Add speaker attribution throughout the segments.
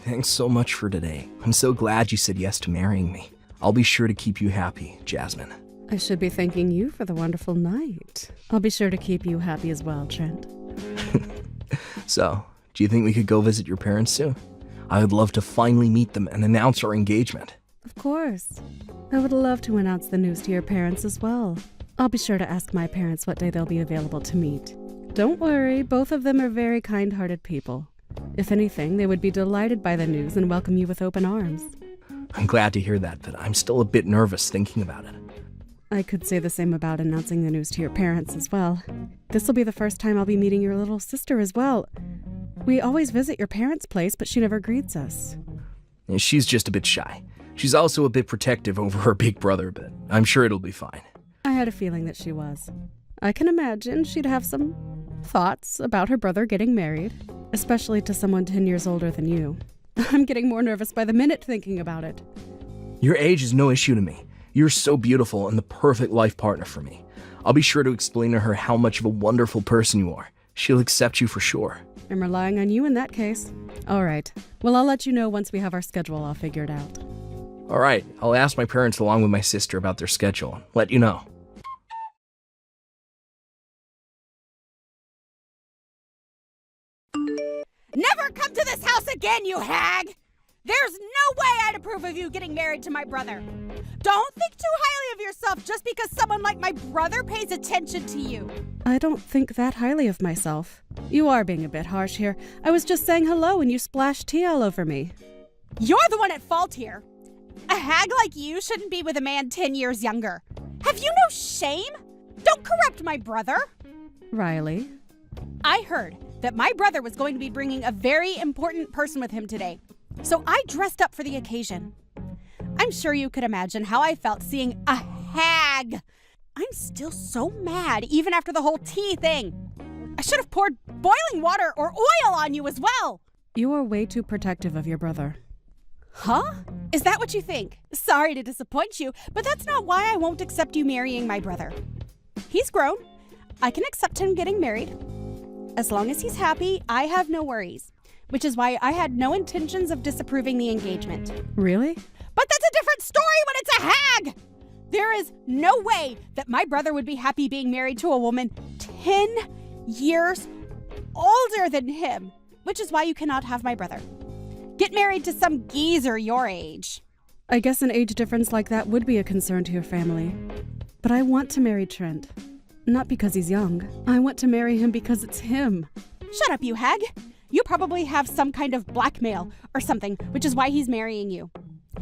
Speaker 1: Thanks so much for today. I'm so glad you said yes to marrying me. I'll be sure to keep you happy, Jasmine.
Speaker 2: I should be thanking you for the wonderful night. I'll be sure to keep you happy as well, Trent.
Speaker 1: So, do you think we could go visit your parents soon? I would love to finally meet them and announce our engagement.
Speaker 2: Of course. I would love to announce the news to your parents as well. I'll be sure to ask my parents what day they'll be available to meet. Don't worry, both of them are very kind-hearted people. If anything, they would be delighted by the news and welcome you with open arms.
Speaker 1: I'm glad to hear that, but I'm still a bit nervous thinking about it.
Speaker 2: I could say the same about announcing the news to your parents as well. This will be the first time I'll be meeting your little sister as well. We always visit your parents' place, but she never greets us.
Speaker 1: She's just a bit shy. She's also a bit protective over her big brother, but I'm sure it'll be fine.
Speaker 2: I had a feeling that she was. I can imagine she'd have some thoughts about her brother getting married, especially to someone 10 years older than you. I'm getting more nervous by the minute thinking about it.
Speaker 1: Your age is no issue to me. You're so beautiful and the perfect life partner for me. I'll be sure to explain to her how much of a wonderful person you are. She'll accept you for sure.
Speaker 2: I'm relying on you in that case. All right. Well, I'll let you know once we have our schedule all figured out.
Speaker 1: All right. I'll ask my parents along with my sister about their schedule and let you know.
Speaker 3: Never come to this house again, you hag! There's no way I'd approve of you getting married to my brother. Don't think too highly of yourself just because someone like my brother pays attention to you.
Speaker 2: I don't think that highly of myself. You are being a bit harsh here. I was just saying hello and you splashed tea all over me.
Speaker 3: You're the one at fault here. A hag like you shouldn't be with a man 10 years younger. Have you no shame? Don't corrupt my brother.
Speaker 2: Riley.
Speaker 3: I heard that my brother was going to be bringing a very important person with him today. So I dressed up for the occasion. I'm sure you could imagine how I felt seeing a hag. I'm still so mad even after the whole tea thing. I should have poured boiling water or oil on you as well.
Speaker 2: You are way too protective of your brother.
Speaker 3: Huh? Is that what you think? Sorry to disappoint you, but that's not why I won't accept you marrying my brother. He's grown. I can accept him getting married. As long as he's happy, I have no worries. Which is why I had no intentions of disapproving the engagement.
Speaker 2: Really?
Speaker 3: But that's a different story when it's a hag! There is no way that my brother would be happy being married to a woman 10 years older than him. Which is why you cannot have my brother. Get married to some geezer your age.
Speaker 2: I guess an age difference like that would be a concern to your family. But I want to marry Trent. Not because he's young. I want to marry him because it's him.
Speaker 3: Shut up, you hag. You probably have some kind of blackmail or something, which is why he's marrying you.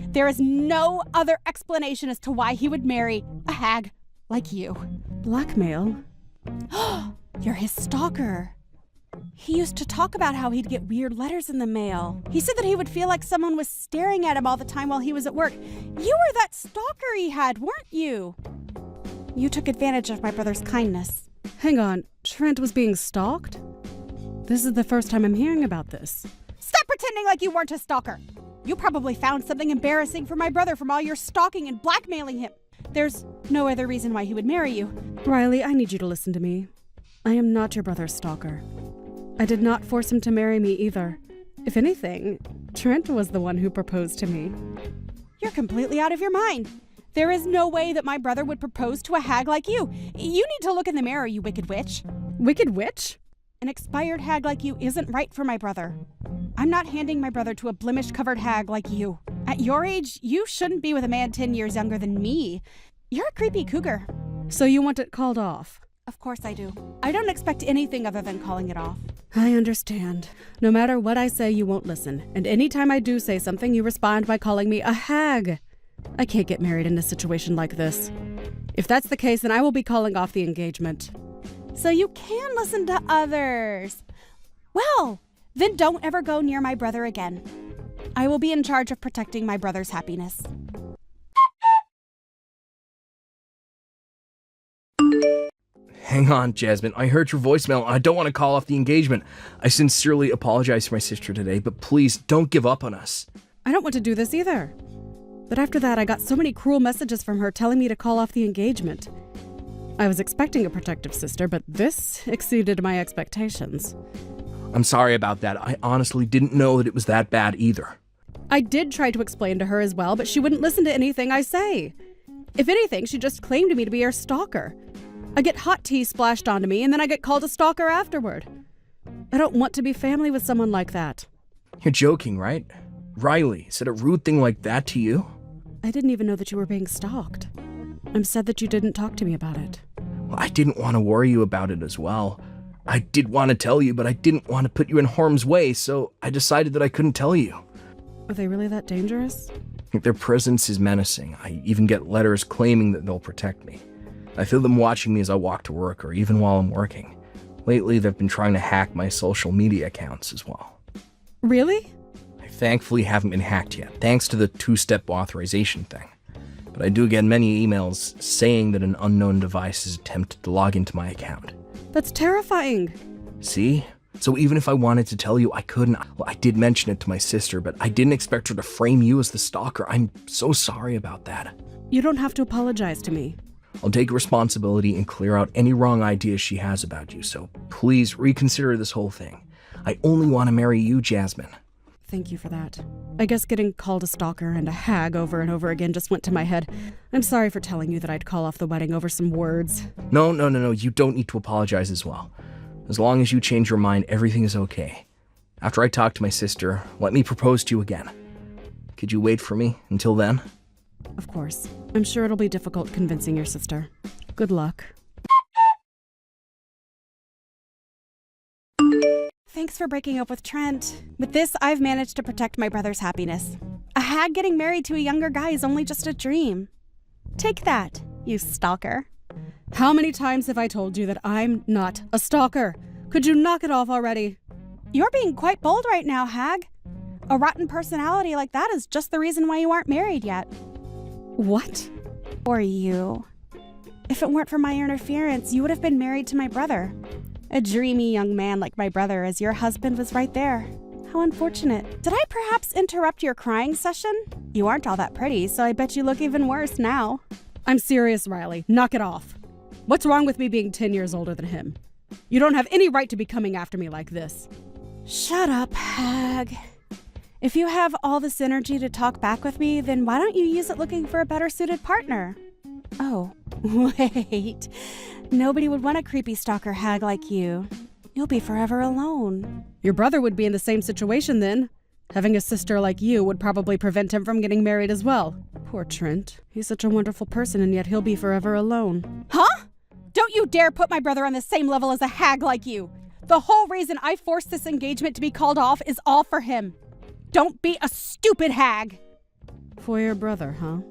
Speaker 3: There is no other explanation as to why he would marry a hag like you.
Speaker 2: Blackmail?
Speaker 3: You're his stalker. He used to talk about how he'd get weird letters in the mail. He said that he would feel like someone was staring at him all the time while he was at work. You were that stalker he had, weren't you? You took advantage of my brother's kindness.
Speaker 2: Hang on, Trent was being stalked? This is the first time I'm hearing about this.
Speaker 3: Stop pretending like you weren't a stalker. You probably found something embarrassing for my brother from all your stalking and blackmailing him. There's no other reason why he would marry you.
Speaker 2: Riley, I need you to listen to me. I am not your brother's stalker. I did not force him to marry me either. If anything, Trent was the one who proposed to me.
Speaker 3: You're completely out of your mind. There is no way that my brother would propose to a hag like you. You need to look in the mirror, you wicked witch.
Speaker 2: Wicked witch?
Speaker 3: An expired hag like you isn't right for my brother. I'm not handing my brother to a blemish-covered hag like you. At your age, you shouldn't be with a man 10 years younger than me. You're a creepy cougar.
Speaker 2: So you want it called off?
Speaker 3: Of course I do. I don't expect anything other than calling it off.
Speaker 2: I understand. No matter what I say, you won't listen. And anytime I do say something, you respond by calling me a hag. I can't get married in a situation like this. If that's the case, then I will be calling off the engagement.
Speaker 3: So you can listen to others. Well, then don't ever go near my brother again. I will be in charge of protecting my brother's happiness.
Speaker 1: Hang on, Jasmine. I heard your voicemail. I don't want to call off the engagement. I sincerely apologize for my sister today, but please don't give up on us.
Speaker 2: I don't want to do this either. But after that, I got so many cruel messages from her telling me to call off the engagement. I was expecting a protective sister, but this exceeded my expectations.
Speaker 1: I'm sorry about that. I honestly didn't know that it was that bad either.
Speaker 2: I did try to explain to her as well, but she wouldn't listen to anything I say. If anything, she just claimed me to be her stalker. I get hot tea splashed onto me, and then I get called a stalker afterward. I don't want to be family with someone like that.
Speaker 1: You're joking, right? Riley said a rude thing like that to you?
Speaker 2: I didn't even know that you were being stalked. I'm sad that you didn't talk to me about it.
Speaker 1: Well, I didn't want to worry you about it as well. I did want to tell you, but I didn't want to put you in harm's way, so I decided that I couldn't tell you.
Speaker 2: Are they really that dangerous?
Speaker 1: Their presence is menacing. I even get letters claiming that they'll protect me. I feel them watching me as I walk to work or even while I'm working. Lately, they've been trying to hack my social media accounts as well.
Speaker 2: Really?
Speaker 1: I thankfully haven't been hacked yet, thanks to the two-step authorization thing. But I do get many emails saying that an unknown device has attempted to log into my account.
Speaker 2: That's terrifying.
Speaker 1: See? So even if I wanted to tell you, I couldn't. Well, I did mention it to my sister, but I didn't expect her to frame you as the stalker. I'm so sorry about that.
Speaker 2: You don't have to apologize to me.
Speaker 1: I'll take responsibility and clear out any wrong ideas she has about you, so please reconsider this whole thing. I only want to marry you, Jasmine.
Speaker 2: Thank you for that. I guess getting called a stalker and a hag over and over again just went to my head. I'm sorry for telling you that I'd call off the wedding over some words.
Speaker 1: No, you don't need to apologize as well. As long as you change your mind, everything is okay. After I talk to my sister, let me propose to you again. Could you wait for me until then?
Speaker 2: Of course. I'm sure it'll be difficult convincing your sister. Good luck.
Speaker 3: Thanks for breaking up with Trent. With this, I've managed to protect my brother's happiness. A hag getting married to a younger guy is only just a dream. Take that, you stalker.
Speaker 2: How many times have I told you that I'm not a stalker? Could you knock it off already?
Speaker 3: You're being quite bold right now, hag. A rotten personality like that is just the reason why you aren't married yet.
Speaker 2: What?
Speaker 3: Or you. If it weren't for my interference, you would have been married to my brother. A dreamy young man like my brother, as your husband was right there. How unfortunate. Did I perhaps interrupt your crying session? You aren't all that pretty, so I bet you look even worse now.
Speaker 2: I'm serious, Riley. Knock it off. What's wrong with me being 10 years older than him? You don't have any right to be coming after me like this.
Speaker 3: Shut up, hag. If you have all this energy to talk back with me, then why don't you use it looking for a better suited partner? Oh, wait. Nobody would want a creepy stalker hag like you. You'll be forever alone.
Speaker 2: Your brother would be in the same situation then. Having a sister like you would probably prevent him from getting married as well. Poor Trent. He's such a wonderful person, and yet he'll be forever alone.
Speaker 3: Huh? Don't you dare put my brother on the same level as a hag like you. The whole reason I forced this engagement to be called off is all for him. Don't be a stupid hag.
Speaker 2: For your brother, huh?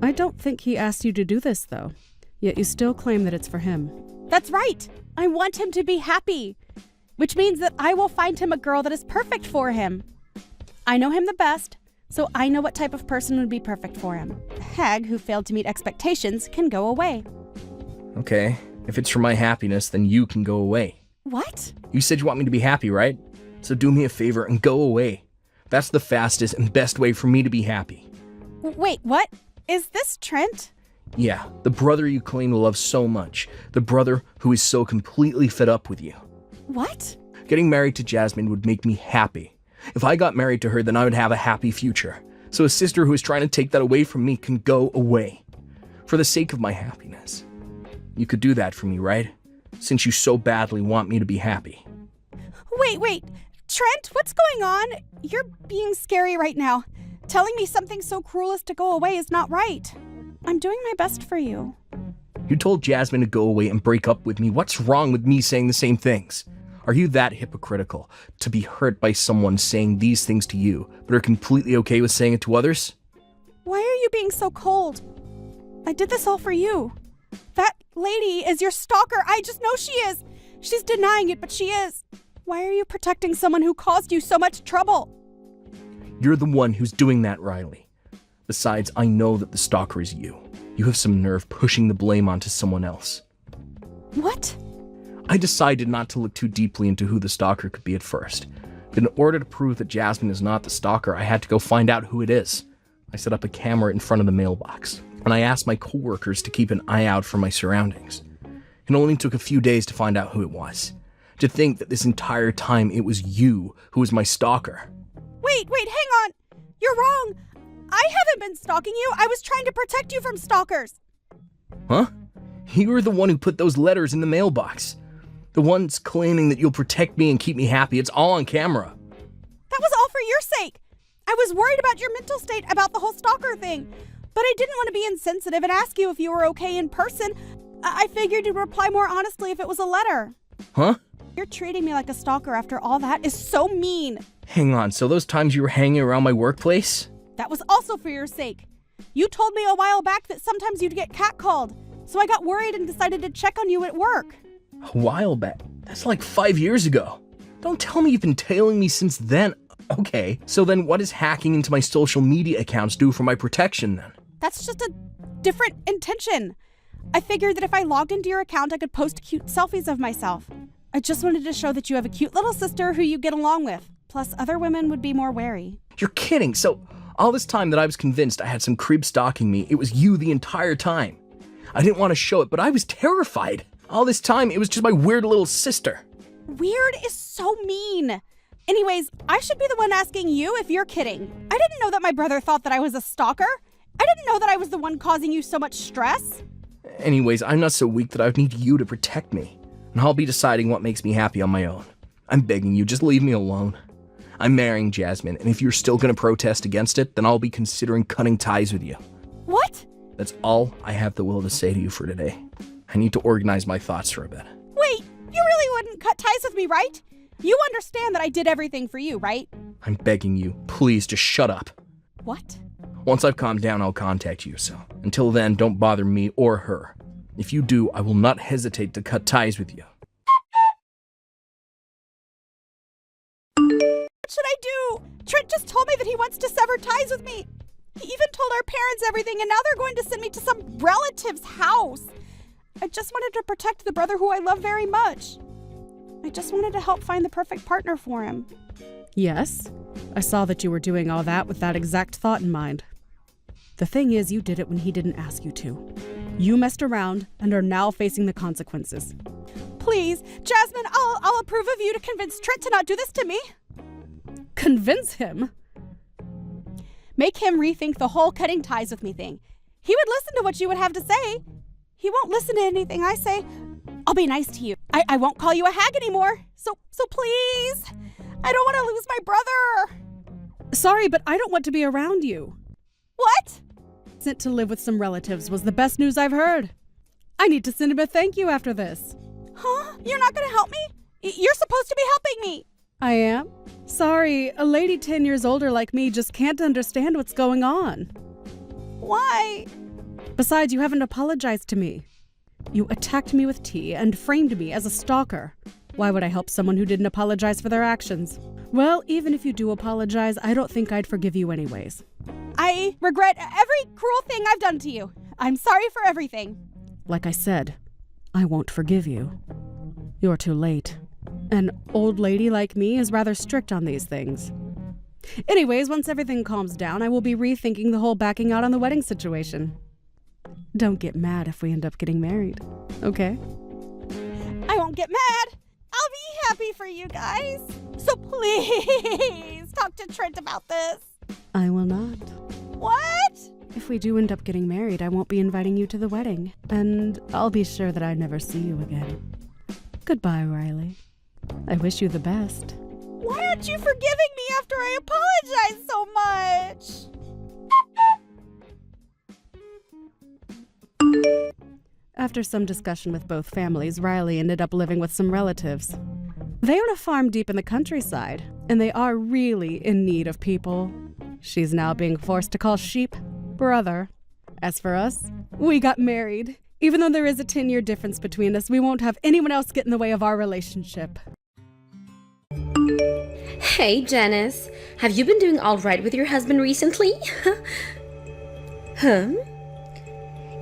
Speaker 2: I don't think he asked you to do this, though. Yet you still claim that it's for him.
Speaker 3: That's right. I want him to be happy. Which means that I will find him a girl that is perfect for him. I know him the best, so I know what type of person would be perfect for him. A hag who failed to meet expectations can go away.
Speaker 1: Okay, if it's for my happiness, then you can go away.
Speaker 3: What?
Speaker 1: You said you want me to be happy, right? So do me a favor and go away. That's the fastest and best way for me to be happy.
Speaker 3: Wait, what? Is this Trent?
Speaker 1: Yeah, the brother you claim to love so much. The brother who is so completely fed up with you.
Speaker 3: What?
Speaker 1: Getting married to Jasmine would make me happy. If I got married to her, then I would have a happy future. So a sister who is trying to take that away from me can go away. For the sake of my happiness. You could do that for me, right? Since you so badly want me to be happy.
Speaker 3: Wait. Trent, what's going on? You're being scary right now. Telling me something so cruel as to go away is not right. I'm doing my best for you.
Speaker 1: You told Jasmine to go away and break up with me. What's wrong with me saying the same things? Are you that hypocritical to be hurt by someone saying these things to you, but are completely okay with saying it to others?
Speaker 3: Why are you being so cold? I did this all for you. That lady is your stalker. I just know she is. She's denying it, but she is. Why are you protecting someone who caused you so much trouble?
Speaker 1: You're the one who's doing that, Riley. Besides, I know that the stalker is you. You have some nerve pushing the blame onto someone else.
Speaker 3: What?
Speaker 1: I decided not to look too deeply into who the stalker could be at first. But in order to prove that Jasmine is not the stalker, I had to go find out who it is. I set up a camera in front of the mailbox, and I asked my coworkers to keep an eye out for my surroundings. It only took a few days to find out who it was. To think that this entire time it was you who was my stalker.
Speaker 3: Wait, hang on. You're wrong. I haven't been stalking you. I was trying to protect you from stalkers.
Speaker 1: Huh? You were the one who put those letters in the mailbox. The ones claiming that you'll protect me and keep me happy. It's all on camera.
Speaker 3: That was all for your sake. I was worried about your mental state about the whole stalker thing. But I didn't want to be insensitive and ask you if you were okay in person. I figured you'd reply more honestly if it was a letter.
Speaker 1: Huh?
Speaker 3: You're treating me like a stalker after all that is so mean.
Speaker 1: Hang on, so those times you were hanging around my workplace?
Speaker 3: That was also for your sake. You told me a while back that sometimes you'd get catcalled, so I got worried and decided to check on you at work.
Speaker 1: A while back? That's like 5 years ago. Don't tell me you've been tailing me since then. Okay, so then what does hacking into my social media accounts do for my protection then?
Speaker 3: That's just a different intention. I figured that if I logged into your account, I could post cute selfies of myself. I just wanted to show that you have a cute little sister who you get along with. Plus, other women would be more wary.
Speaker 1: You're kidding. So, all this time that I was convinced I had some creep stalking me, it was you the entire time. I didn't want to show it, but I was terrified. All this time, it was just my weird little sister.
Speaker 3: Weird is so mean. Anyways, I should be the one asking you if you're kidding. I didn't know that my brother thought that I was a stalker. I didn't know that I was the one causing you so much stress.
Speaker 1: Anyways, I'm not so weak that I would need you to protect me. And I'll be deciding what makes me happy on my own. I'm begging you, just leave me alone. I'm marrying Jasmine, and if you're still gonna protest against it, then I'll be considering cutting ties with you.
Speaker 3: What?
Speaker 1: That's all I have the will to say to you for today. I need to organize my thoughts for a bit.
Speaker 3: Wait, you really wouldn't cut ties with me, right? You understand that I did everything for you, right?
Speaker 1: I'm begging you, please just shut up.
Speaker 3: What?
Speaker 1: Once I've calmed down, I'll contact you, so until then, don't bother me or her. If you do, I will not hesitate to cut ties with you.
Speaker 3: What should I do? Trent just told me that he wants to sever ties with me. He even told our parents everything, and now they're going to send me to some relative's house. I just wanted to protect the brother who I love very much. I just wanted to help find the perfect partner for him.
Speaker 2: Yes, I saw that you were doing all that with that exact thought in mind. The thing is, you did it when he didn't ask you to. You messed around and are now facing the consequences.
Speaker 3: Please, Jasmine, I'll approve of you to convince Trent to not do this to me.
Speaker 2: Convince him?
Speaker 3: Make him rethink the whole cutting ties with me thing. He would listen to what you would have to say. He won't listen to anything I say. I'll be nice to you. I won't call you a hag anymore. So please. I don't want to lose my brother.
Speaker 2: Sorry, but I don't want to be around you.
Speaker 3: What?
Speaker 2: Sent to live with some relatives was the best news I've heard. I need to send him a thank you after this.
Speaker 3: Huh? You're not going to help me? You're supposed to be helping me.
Speaker 2: I am? Sorry, a lady 10 years older like me just can't understand what's going on.
Speaker 3: Why?
Speaker 2: Besides, you haven't apologized to me. You attacked me with tea and framed me as a stalker. Why would I help someone who didn't apologize for their actions? Well, even if you do apologize, I don't think I'd forgive you anyways.
Speaker 3: I regret every cruel thing I've done to you. I'm sorry for everything.
Speaker 2: Like I said, I won't forgive you. You're too late. An old lady like me is rather strict on these things. Anyways, once everything calms down, I will be rethinking the whole backing out on the wedding situation. Don't get mad if we end up getting married, okay?
Speaker 3: I won't get mad. I'll be happy for you guys. So please talk to Trent about this.
Speaker 2: I will not.
Speaker 3: What?
Speaker 2: If we do end up getting married, I won't be inviting you to the wedding, and I'll be sure that I never see you again. Goodbye, Riley. I wish you the best.
Speaker 3: Why aren't you forgiving me after I apologize so much?
Speaker 2: After some discussion with both families, Riley ended up living with some relatives. They own a farm deep in the countryside, and they are really in need of people. She's now being forced to call sheep brother. As for us, we got married. Even though there is a 10-year difference between us, we won't have anyone else get in the way of our relationship.
Speaker 4: Hey, Janice. Have you been doing all right with your husband recently? Huh?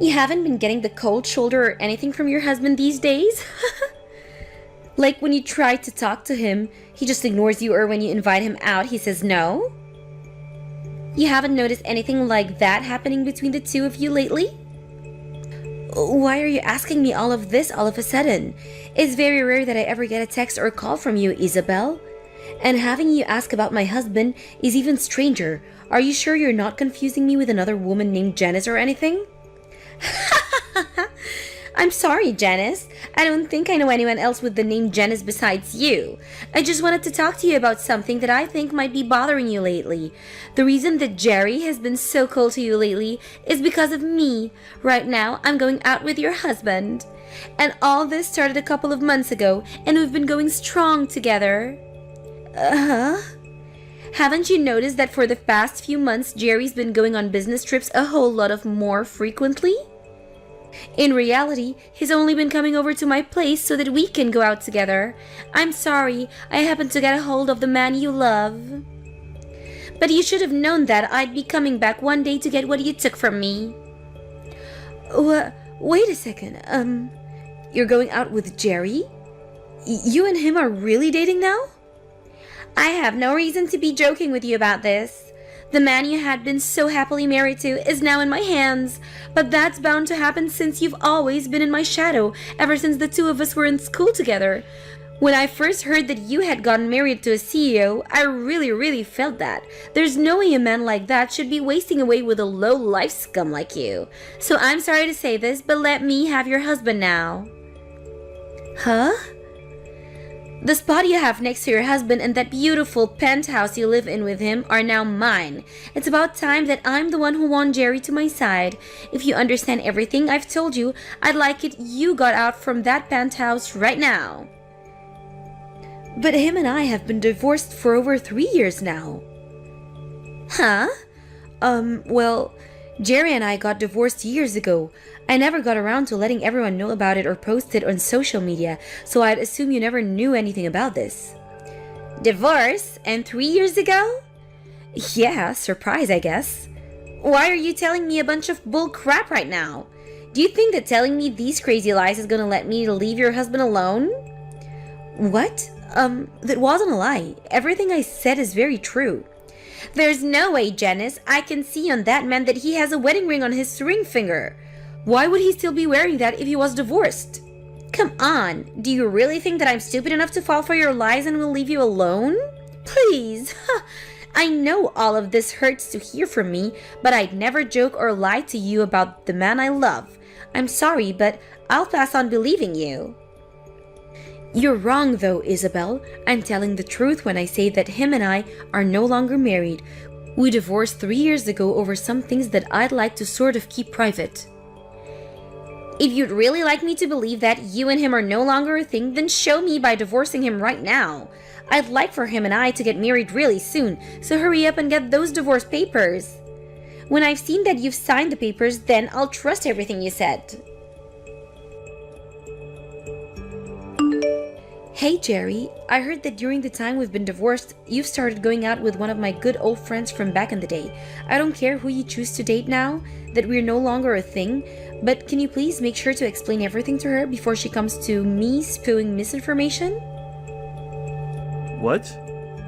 Speaker 4: You haven't been getting the cold shoulder or anything from your husband these days? Like when you try to talk to him, he just ignores you, or when you invite him out, he says no? You haven't noticed anything like that happening between the two of you lately? Why are you asking me all of this all of a sudden? It's very rare that I ever get a text or a call from you, Isabel. And having you ask about my husband is even stranger. Are you sure you're not confusing me with another woman named Janice or anything? I'm sorry, Janice. I don't think I know anyone else with the name Janice besides you. I just wanted to talk to you about something that I think might be bothering you lately. The reason that Jerry has been so cold to you lately is because of me. Right now, I'm going out with your husband. And all this started a couple of months ago, and we've been going strong together. Haven't you noticed that for the past few months, Jerry's been going on business trips a whole lot of more frequently? In reality, he's only been coming over to my place so that we can go out together. I'm sorry, I happened to get a hold of the man you love. But you should have known that I'd be coming back one day to get what you took from me. Wait a second, you're going out with Jerry? You and him are really dating now? I have no reason to be joking with you about this. The man you had been so happily married to is now in my hands, but that's bound to happen since you've always been in my shadow ever since the two of us were in school together. When I first heard that you had gotten married to a CEO, I really felt that. There's no way a man like that should be wasting away with a low-life scum like you. So I'm sorry to say this, but let me have your husband now. Huh? The spot you have next to your husband and that beautiful penthouse you live in with him are now mine. It's about time that I'm the one who won Jerry to my side. If you understand everything I've told you, I'd like it you got out from that penthouse right now. But him and I have been divorced for over 3 years now. Huh? Well, Jerry and I got divorced years ago. I never got around to letting everyone know about it or post it on social media, so I'd assume you never knew anything about this. Divorce? And 3 years ago? Yeah, surprise, I guess. Why are you telling me a bunch of bull crap right now? Do you think that telling me these crazy lies is gonna let me leave your husband alone? What? That wasn't a lie. Everything I said is very true. There's no way, Janice. I can see on that man that he has a wedding ring on his ring finger. Why would he still be wearing that if he was divorced? Come on, do you really think that I'm stupid enough to fall for your lies and will leave you alone? Please. I know all of this hurts to hear from me, but I'd never joke or lie to you about the man I love. I'm sorry, but I'll pass on believing you. You're wrong though, Isabel. I'm telling the truth when I say that him and I are no longer married. We divorced 3 years ago over some things that I'd like to sort of keep private. If you'd really like me to believe that you and him are no longer a thing, then show me by divorcing him right now. I'd like for him and I to get married really soon, so hurry up and get those divorce papers. When I've seen that you've signed the papers, then I'll trust everything you said. Hey Jerry, I heard that during the time we've been divorced, you've started going out with one of my good old friends from back in the day. I don't care who you choose to date now, that we're no longer a thing, but can you please make sure to explain everything to her before she comes to me spewing misinformation?
Speaker 5: What?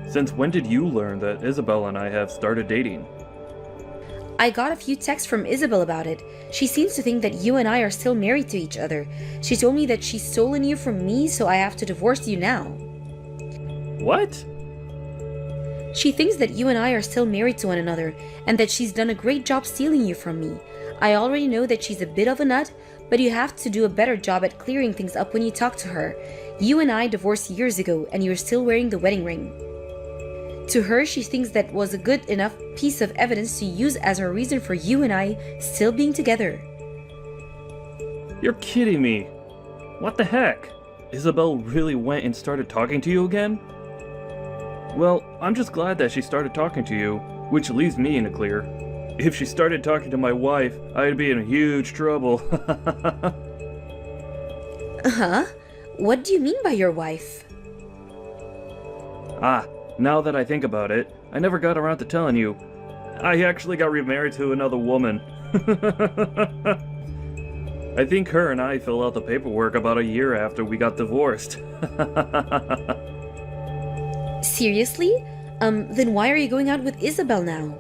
Speaker 5: Since when did you learn that Isabel and I have started dating?
Speaker 4: I got a few texts from Isabel about it. She seems to think that you and I are still married to each other. She told me that she's stolen you from me, so I have to divorce you now.
Speaker 5: What?
Speaker 4: She thinks that you and I are still married to one another, and that she's done a great job stealing you from me. I already know that she's a bit of a nut, but you have to do a better job at clearing things up when you talk to her. You and I divorced years ago, and you're still wearing the wedding ring. To her, she thinks that was a good enough piece of evidence to use as a reason for you and I still being together.
Speaker 5: You're kidding me. What the heck? Isabel really went and started talking to you again? Well, I'm just glad that she started talking to you, which leaves me in the clear. If she started talking to my wife, I'd be in huge trouble.
Speaker 4: Huh? What do you mean by your wife?
Speaker 5: Now that I think about it, I never got around to telling you. I actually got remarried to another woman. I think her and I filled out the paperwork about a year after we got divorced.
Speaker 4: Seriously? Then why are you going out with Isabel now?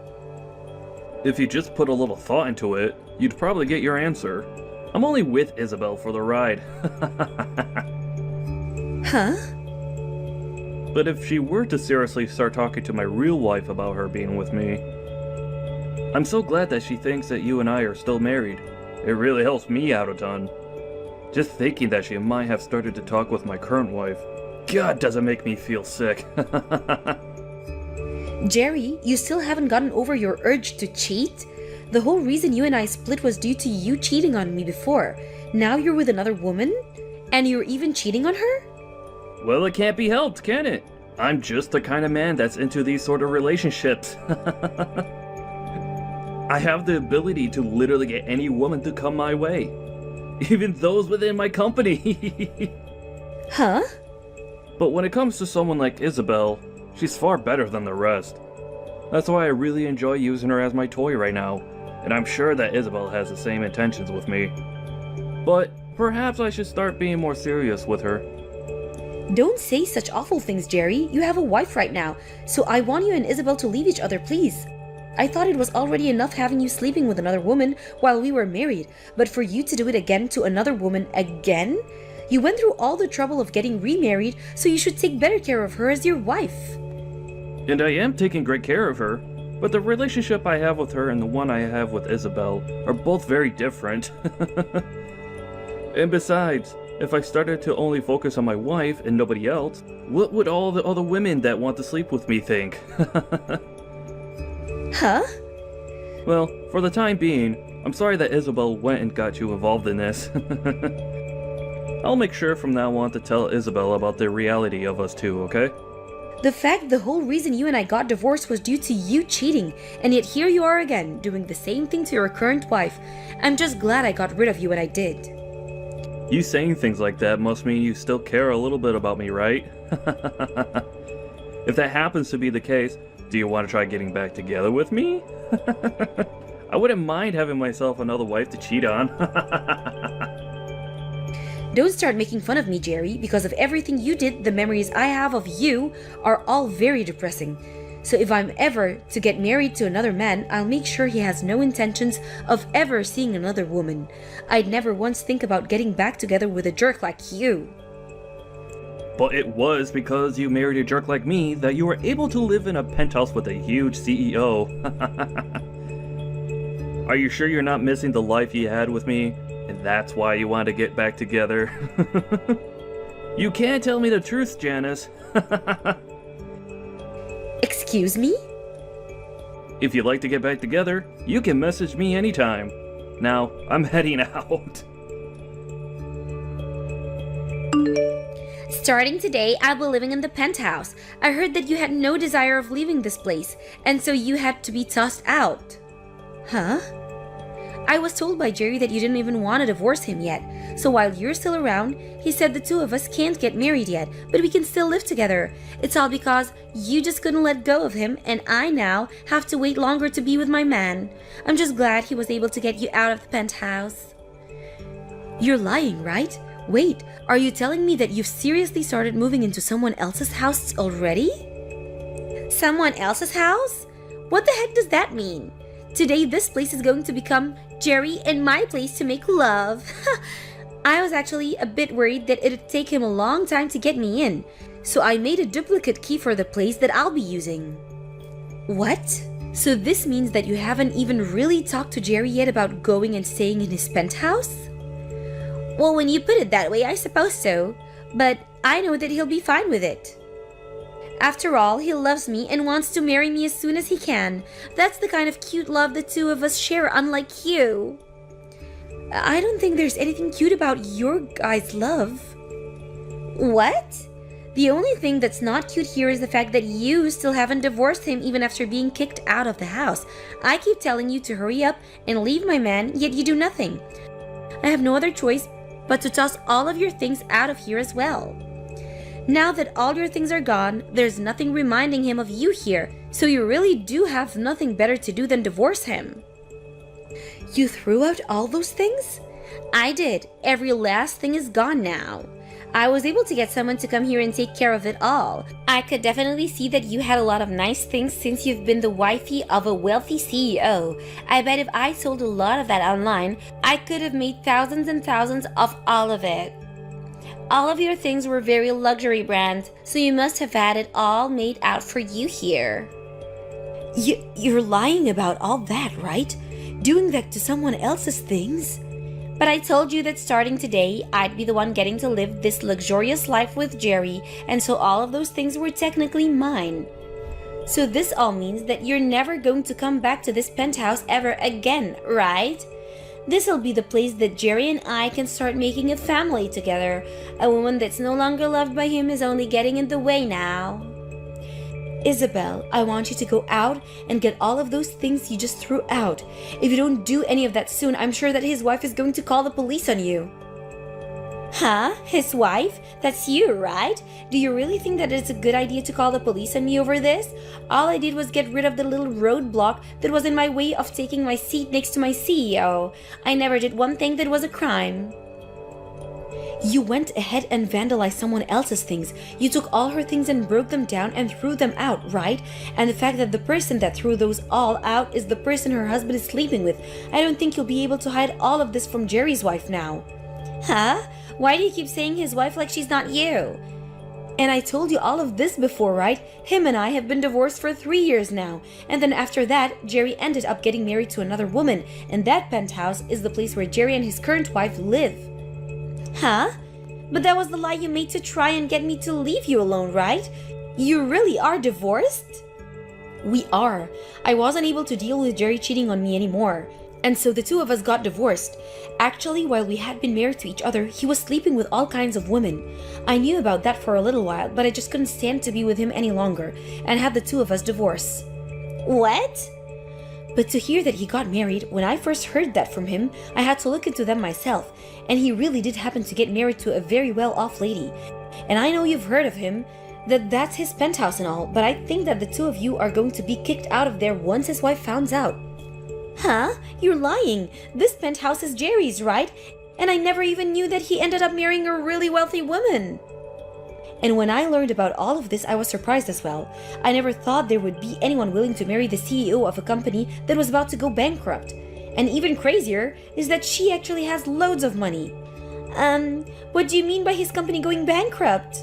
Speaker 5: If you just put a little thought into it, you'd probably get your answer. I'm only with Isabel for the ride.
Speaker 4: Huh?
Speaker 5: But if she were to seriously start talking to my real wife about her being with me, I'm so glad that she thinks that you and I are still married. It really helps me out a ton. Just thinking that she might have started to talk with my current wife, God, does it make me feel sick.
Speaker 4: Jerry, you still haven't gotten over your urge to cheat? The whole reason you and I split was due to you cheating on me before. Now you're with another woman? And you're even cheating on her?
Speaker 5: Well, it can't be helped, can it? I'm just the kind of man that's into these sort of relationships. I have the ability to literally get any woman to come my way. Even those within my company.
Speaker 4: Huh?
Speaker 5: But when it comes to someone like Isabel, she's far better than the rest. That's why I really enjoy using her as my toy right now, and I'm sure that Isabel has the same intentions with me. But perhaps I should start being more serious with her.
Speaker 4: Don't say such awful things, Jerry. You have a wife right now, so I want you and Isabel to leave each other, please. I thought it was already enough having you sleeping with another woman while we were married, but for you to do it again to another woman again? You went through all the trouble of getting remarried, so you should take better care of her as your wife.
Speaker 5: And I am taking great care of her, but the relationship I have with her and the one I have with Isabel are both very different. And besides, if I started to only focus on my wife and nobody else, what would all the other women that want to sleep with me think?
Speaker 4: Huh?
Speaker 5: Well, for the time being, I'm sorry that Isabel went and got you involved in this. I'll make sure from now on to tell Isabel about the reality of us two, okay?
Speaker 4: The fact the whole reason you and I got divorced was due to you cheating, and yet here you are again, doing the same thing to your current wife. I'm just glad I got rid of you when I did.
Speaker 5: You saying things like that must mean you still care a little bit about me, right? If that happens to be the case, do you want to try getting back together with me? I wouldn't mind having myself another wife to cheat on.
Speaker 4: Don't start making fun of me, Jerry. Because of everything you did, the memories I have of you are all very depressing. So if I'm ever to get married to another man, I'll make sure he has no intentions of ever seeing another woman. I'd never once think about getting back together with a jerk like you.
Speaker 5: But it was because you married a jerk like me that you were able to live in a penthouse with a huge CEO. Are you sure you're not missing the life you had with me? And that's why you want to get back together? You can't tell me the truth, Janice.
Speaker 4: Excuse me?
Speaker 5: If you'd like to get back together, you can message me anytime. Now, I'm heading out.
Speaker 4: Starting today, I'll be living in the penthouse. I heard that you had no desire of leaving this place, and so you had to be tossed out. Huh? I was told by Jerry that you didn't even want to divorce him yet. So while you're still around, he said the two of us can't get married yet, but we can still live together. It's all because you just couldn't let go of him, and I now have to wait longer to be with my man. I'm just glad he was able to get you out of the penthouse. You're lying, right? Wait, are you telling me that you've seriously started moving into someone else's house already? Someone else's house? What the heck does that mean? Today, this place is going to become Jerry and my place to make love. I was actually a bit worried that it'd take him a long time to get me in, so I made a duplicate key for the place that I'll be using. What? So this means that you haven't even really talked to Jerry yet about going and staying in his penthouse? Well, when you put it that way, I suppose so, but I know that he'll be fine with it. After all, he loves me and wants to marry me as soon as he can. That's the kind of cute love the two of us share, unlike you. I don't think there's anything cute about your guys' love. What? The only thing that's not cute here is the fact that you still haven't divorced him even after being kicked out of the house. I keep telling you to hurry up and leave my man, yet you do nothing. I have no other choice but to toss all of your things out of here as well. Now that all your things are gone, there's nothing reminding him of you here, so you really do have nothing better to do than divorce him. You threw out all those things? I did. Every last thing is gone now. I was able to get someone to come here and take care of it all. I could definitely see that you had a lot of nice things since you've been the wifey of a wealthy CEO. I bet if I sold a lot of that online, I could have made thousands and thousands of all of it. All of your things were very luxury brand, so you must have had it all made out for you here. You're lying about all that, right? Doing that to someone else's things? But I told you that starting today, I'd be the one getting to live this luxurious life with Jerry, and so all of those things were technically mine. So this all means that you're never going to come back to this penthouse ever again, right? This'll be the place that Jerry and I can start making a family together. A woman that's no longer loved by him is only getting in the way now. Isabel, I want you to go out and get all of those things you just threw out. If you don't do any of that soon, I'm sure that his wife is going to call the police on you. Huh? His wife? That's you, right? Do you really think that it's a good idea to call the police on me over this? All I did was get rid of the little roadblock that was in my way of taking my seat next to my CEO. I never did one thing that was a crime. You went ahead and vandalized someone else's things. You took all her things and broke them down and threw them out, right? And the fact that the person that threw those all out is the person her husband is sleeping with. I don't think you'll be able to hide all of this from Jerry's wife now. Huh? Why do you keep saying his wife like she's not you? And I told you all of this before, right? Him and I have been divorced for 3 years now. And then after that, Jerry ended up getting married to another woman. And that penthouse is the place where Jerry and his current wife live. Huh? But that was the lie you made to try and get me to leave you alone, right? You really are divorced? We are. I wasn't able to deal with Jerry cheating on me anymore. And so the two of us got divorced. Actually, while we had been married to each other, he was sleeping with all kinds of women. I knew about that for a little while, but I just couldn't stand to be with him any longer and had the two of us divorce. What? But to hear that he got married, when I first heard that from him, I had to look into them myself. And he really did happen to get married to a very well-off lady. And I know you've heard of him, that's his penthouse and all, but I think that the two of you are going to be kicked out of there once his wife finds out. Huh? You're lying. This penthouse is Jerry's, right? And I never even knew that he ended up marrying a really wealthy woman. And when I learned about all of this, I was surprised as well. I never thought there would be anyone willing to marry the CEO of a company that was about to go bankrupt. And even crazier is that she actually has loads of money. What do you mean by his company going bankrupt?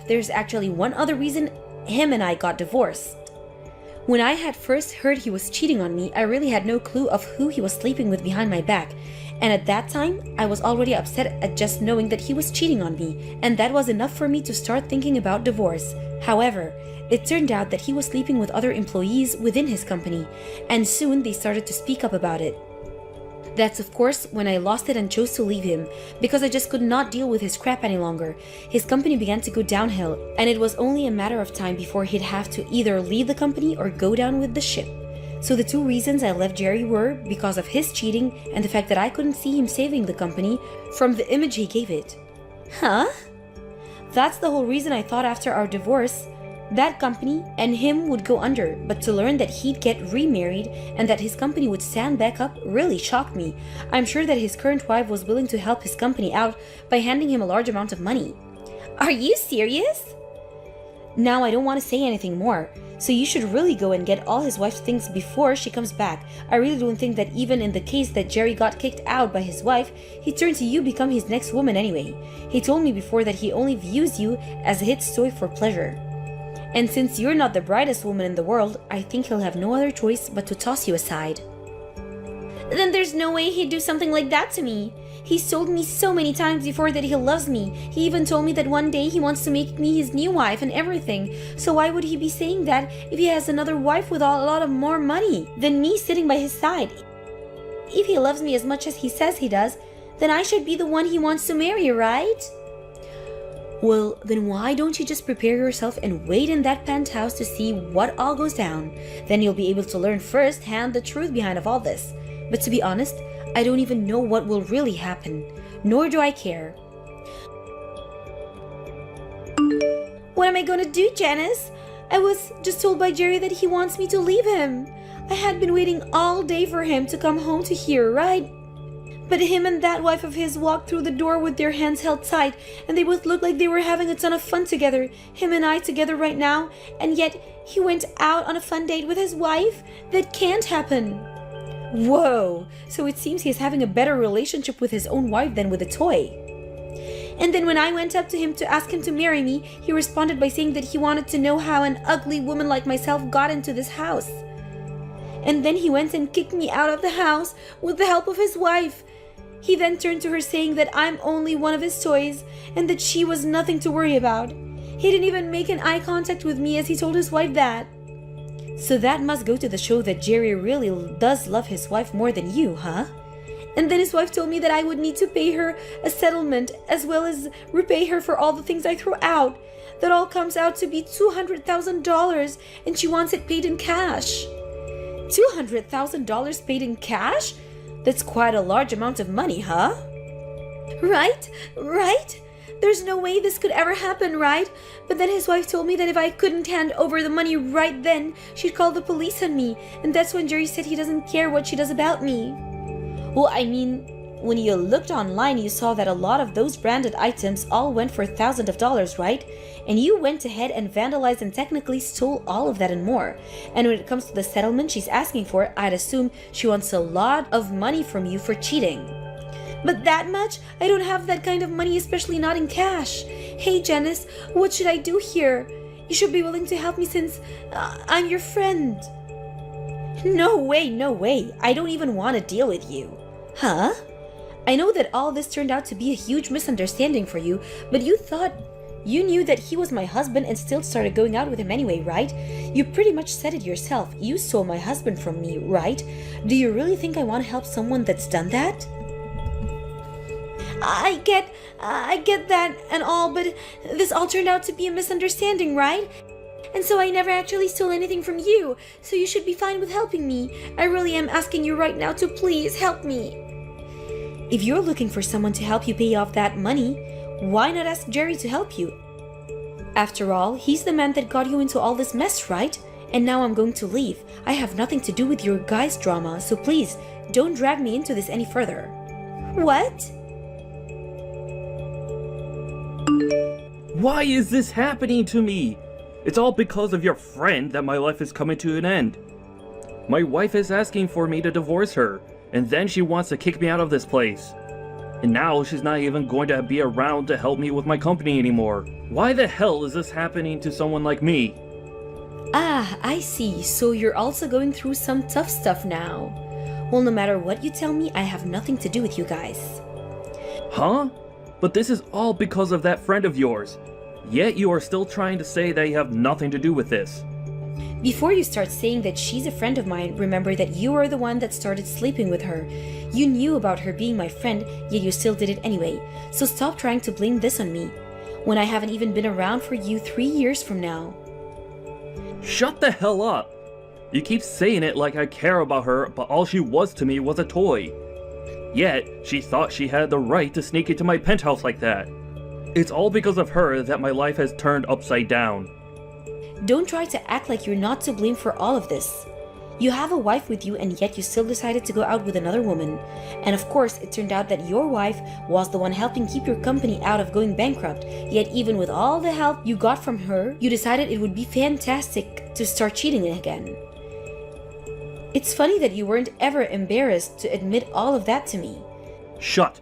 Speaker 4: There's actually one other reason him and I got divorced. When I had first heard he was cheating on me, I really had no clue of who he was sleeping with behind my back. And at that time, I was already upset at just knowing that he was cheating on me, and that was enough for me to start thinking about divorce. However, it turned out that he was sleeping with other employees within his company, and soon they started to speak up about it. That's of course when I lost it and chose to leave him, because I just could not deal with his crap any longer. His company began to go downhill, and it was only a matter of time before he'd have to either leave the company or go down with the ship. So the two reasons I left Jerry were because of his cheating and the fact that I couldn't see him saving the company from the image he gave it. Huh? That's the whole reason I thought after our divorce, that company and him would go under, but to learn that he'd get remarried and that his company would stand back up really shocked me. I'm sure that his current wife was willing to help his company out by handing him a large amount of money. Are you serious? Now I don't want to say anything more, so you should really go and get all his wife's things before she comes back. I really don't think that even in the case that Jerry got kicked out by his wife, he'd turn to you become his next woman anyway. He told me before that he only views you as a hit toy for pleasure. And since you're not the brightest woman in the world, I think he'll have no other choice but to toss you aside. Then there's no way he'd do something like that to me. He's told me so many times before that he loves me. He even told me that one day he wants to make me his new wife and everything. So why would he be saying that if he has another wife with a lot of more money than me sitting by his side? If he loves me as much as he says he does, then I should be the one he wants to marry, right? Well, then why don't you just prepare yourself and wait in that penthouse to see what all goes down? Then you'll be able to learn firsthand the truth behind of all this. But to be honest, I don't even know what will really happen, nor do I care. What am I gonna do, Janice? I was just told by Jerry that he wants me to leave him. I had been waiting all day for him to come home to here, right? But him and that wife of his walked through the door with their hands held tight, and they both looked like they were having a ton of fun together, him and I together right now, and yet he went out on a fun date with his wife? That can't happen. Whoa, so it seems he's having a better relationship with his own wife than with a toy. And then when I went up to him to ask him to marry me, he responded by saying that he wanted to know how an ugly woman like myself got into this house. And then he went and kicked me out of the house with the help of his wife. He then turned to her saying that I'm only one of his toys and that she was nothing to worry about. He didn't even make an eye contact with me as he told his wife that. So that must go to the show that Jerry really does love his wife more than you, huh? And then his wife told me that I would need to pay her a settlement as well as repay her for all the things I threw out. That all comes out to be $200,000 and she wants it paid in cash. $200,000 paid in cash? That's quite a large amount of money, huh? Right? There's no way this could ever happen, right? But then his wife told me that if I couldn't hand over the money right then, she'd call the police on me. And that's when Jerry said he doesn't care what she does about me. Well, I mean, when you looked online, you saw that a lot of those branded items all went for thousands of dollars, right? And you went ahead and vandalized and technically stole all of that and more. And when it comes to the settlement she's asking for, I'd assume she wants a lot of money from you for cheating. But that much? I don't have that kind of money, especially not in cash. Hey, Janice, what should I do here? You should be willing to help me since I'm your friend. No way. I don't even want to deal with you. Huh? I know that all this turned out to be a huge misunderstanding for you, but you knew that he was my husband and still started going out with him anyway, right? You pretty much said it yourself. You stole my husband from me, right? Do you really think I want to help someone that's done that? I get that and all, but this all turned out to be a misunderstanding, right? And so I never actually stole anything from you, so you should be fine with helping me. I really am asking you right now to please help me. If you're looking for someone to help you pay off that money, why not ask Jerry to help you? After all, he's the man that got you into all this mess, right? And now I'm going to leave. I have nothing to do with your guys' drama, so please, don't drag me into this any further. What?
Speaker 5: Why is this happening to me? It's all because of your friend that my life is coming to an end. My wife is asking for me to divorce her, and then she wants to kick me out of this place. And now she's not even going to be around to help me with my company anymore. Why the hell is this happening to someone like me?
Speaker 4: Ah, I see. So you're also going through some tough stuff now. Well, no matter what you tell me, I have nothing to do with you guys.
Speaker 5: Huh? But this is all because of that friend of yours. Yet you are still trying to say that you have nothing to do with this.
Speaker 4: Before you start saying that she's a friend of mine, remember that you are the one that started sleeping with her. You knew about her being my friend, yet you still did it anyway. So stop trying to blame this on me, when I haven't even been around for you 3 years from now.
Speaker 5: Shut the hell up! You keep saying it like I care about her, but all she was to me was a toy. Yet, she thought she had the right to sneak into my penthouse like that. It's all because of her that my life has turned upside down.
Speaker 4: Don't try to act like you're not to blame for all of this. You have a wife with you and yet you still decided to go out with another woman. And of course, it turned out that your wife was the one helping keep your company out of going bankrupt. Yet even with all the help you got from her, you decided it would be fantastic to start cheating again. It's funny that you weren't ever embarrassed to admit all of that to me.
Speaker 5: Shut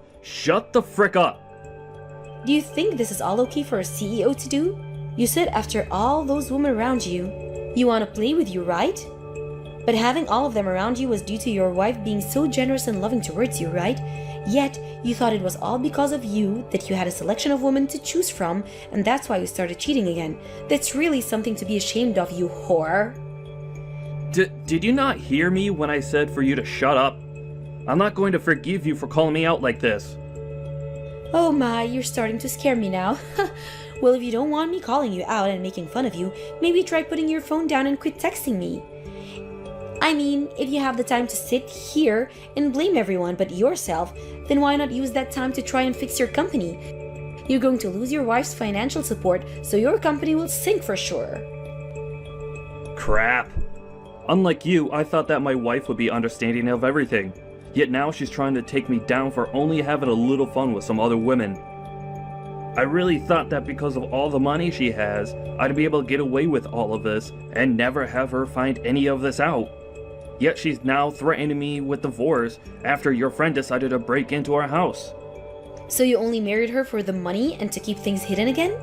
Speaker 5: the frick up!
Speaker 4: Do you think this is all okay for a CEO to do? You said after all those women around you, you want to play with you, right? But having all of them around you was due to your wife being so generous and loving towards you, right? Yet, you thought it was all because of you that you had a selection of women to choose from, and that's why you started cheating again. That's really something to be ashamed of, you whore.
Speaker 5: Did you not hear me when I said for you to shut up? I'm not going to forgive you for calling me out like this.
Speaker 4: Oh my, you're starting to scare me now. Well, if you don't want me calling you out and making fun of you, maybe try putting your phone down and quit texting me. I mean, if you have the time to sit here and blame everyone but yourself, then why not use that time to try and fix your company? You're going to lose your wife's financial support, so your company will sink for sure.
Speaker 5: Crap. Unlike you, I thought that my wife would be understanding of everything. Yet now she's trying to take me down for only having a little fun with some other women. I really thought that because of all the money she has, I'd be able to get away with all of this and never have her find any of this out. Yet she's now threatening me with divorce after your friend decided to break into our house.
Speaker 4: So you only married her for the money and to keep things hidden again?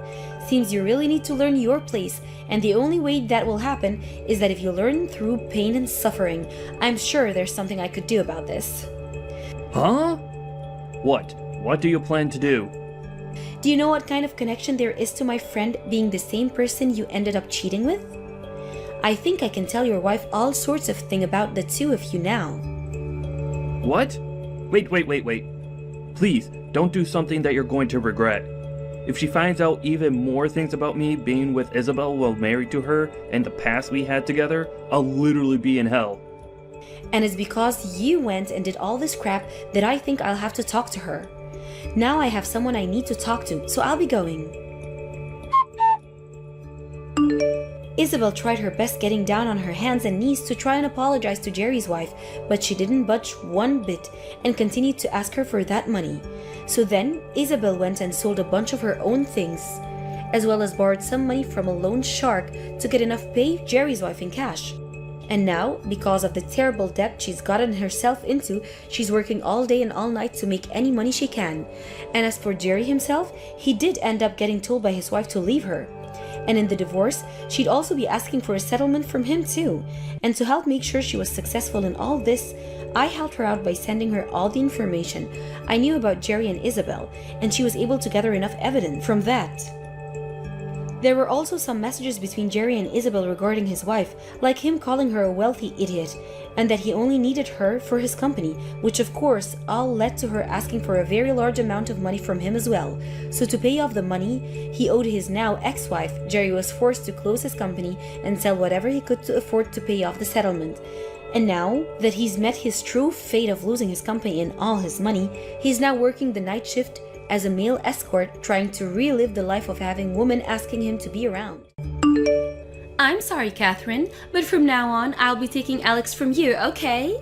Speaker 4: Seems you really need to learn your place, and the only way that will happen is that if you learn through pain and suffering. I'm sure there's something I could do about this.
Speaker 5: Huh? What? What do you plan to do?
Speaker 4: Do you know what kind of connection there is to my friend being the same person you ended up cheating with? I think I can tell your wife all sorts of things about the two of you now.
Speaker 5: What? Wait. Please, don't do something that you're going to regret. If she finds out even more things about me being with Isabel while married to her and the past we had together, I'll literally be in hell.
Speaker 4: And it's because you went and did all this crap that I think I'll have to talk to her. Now I have someone I need to talk to, so I'll be going. Isabel tried her best getting down on her hands and knees to try and apologize to Jerry's wife, but she didn't budge one bit and continued to ask her for that money. So then, Isabel went and sold a bunch of her own things, as well as borrowed some money from a loan shark to get enough to pay Jerry's wife in cash. And now, because of the terrible debt she's gotten herself into, she's working all day and all night to make any money she can. And as for Jerry himself, he did end up getting told by his wife to leave her. And in the divorce, she'd also be asking for a settlement from him too. And to help make sure she was successful in all this, I helped her out by sending her all the information I knew about Jerry and Isabel, and she was able to gather enough evidence from that. There were also some messages between Jerry and Isabel regarding his wife, like him calling her a wealthy idiot, and that he only needed her for his company, which of course all led to her asking for a very large amount of money from him as well. So to pay off the money he owed his now ex-wife, Jerry was forced to close his company and sell whatever he could to afford to pay off the settlement. And now that he's met his true fate of losing his company and all his money, he's now working the night shift as a male escort, trying to relive the life of having women asking him to be around. I'm sorry, Catherine, but from now on, I'll be taking Alex from you, okay?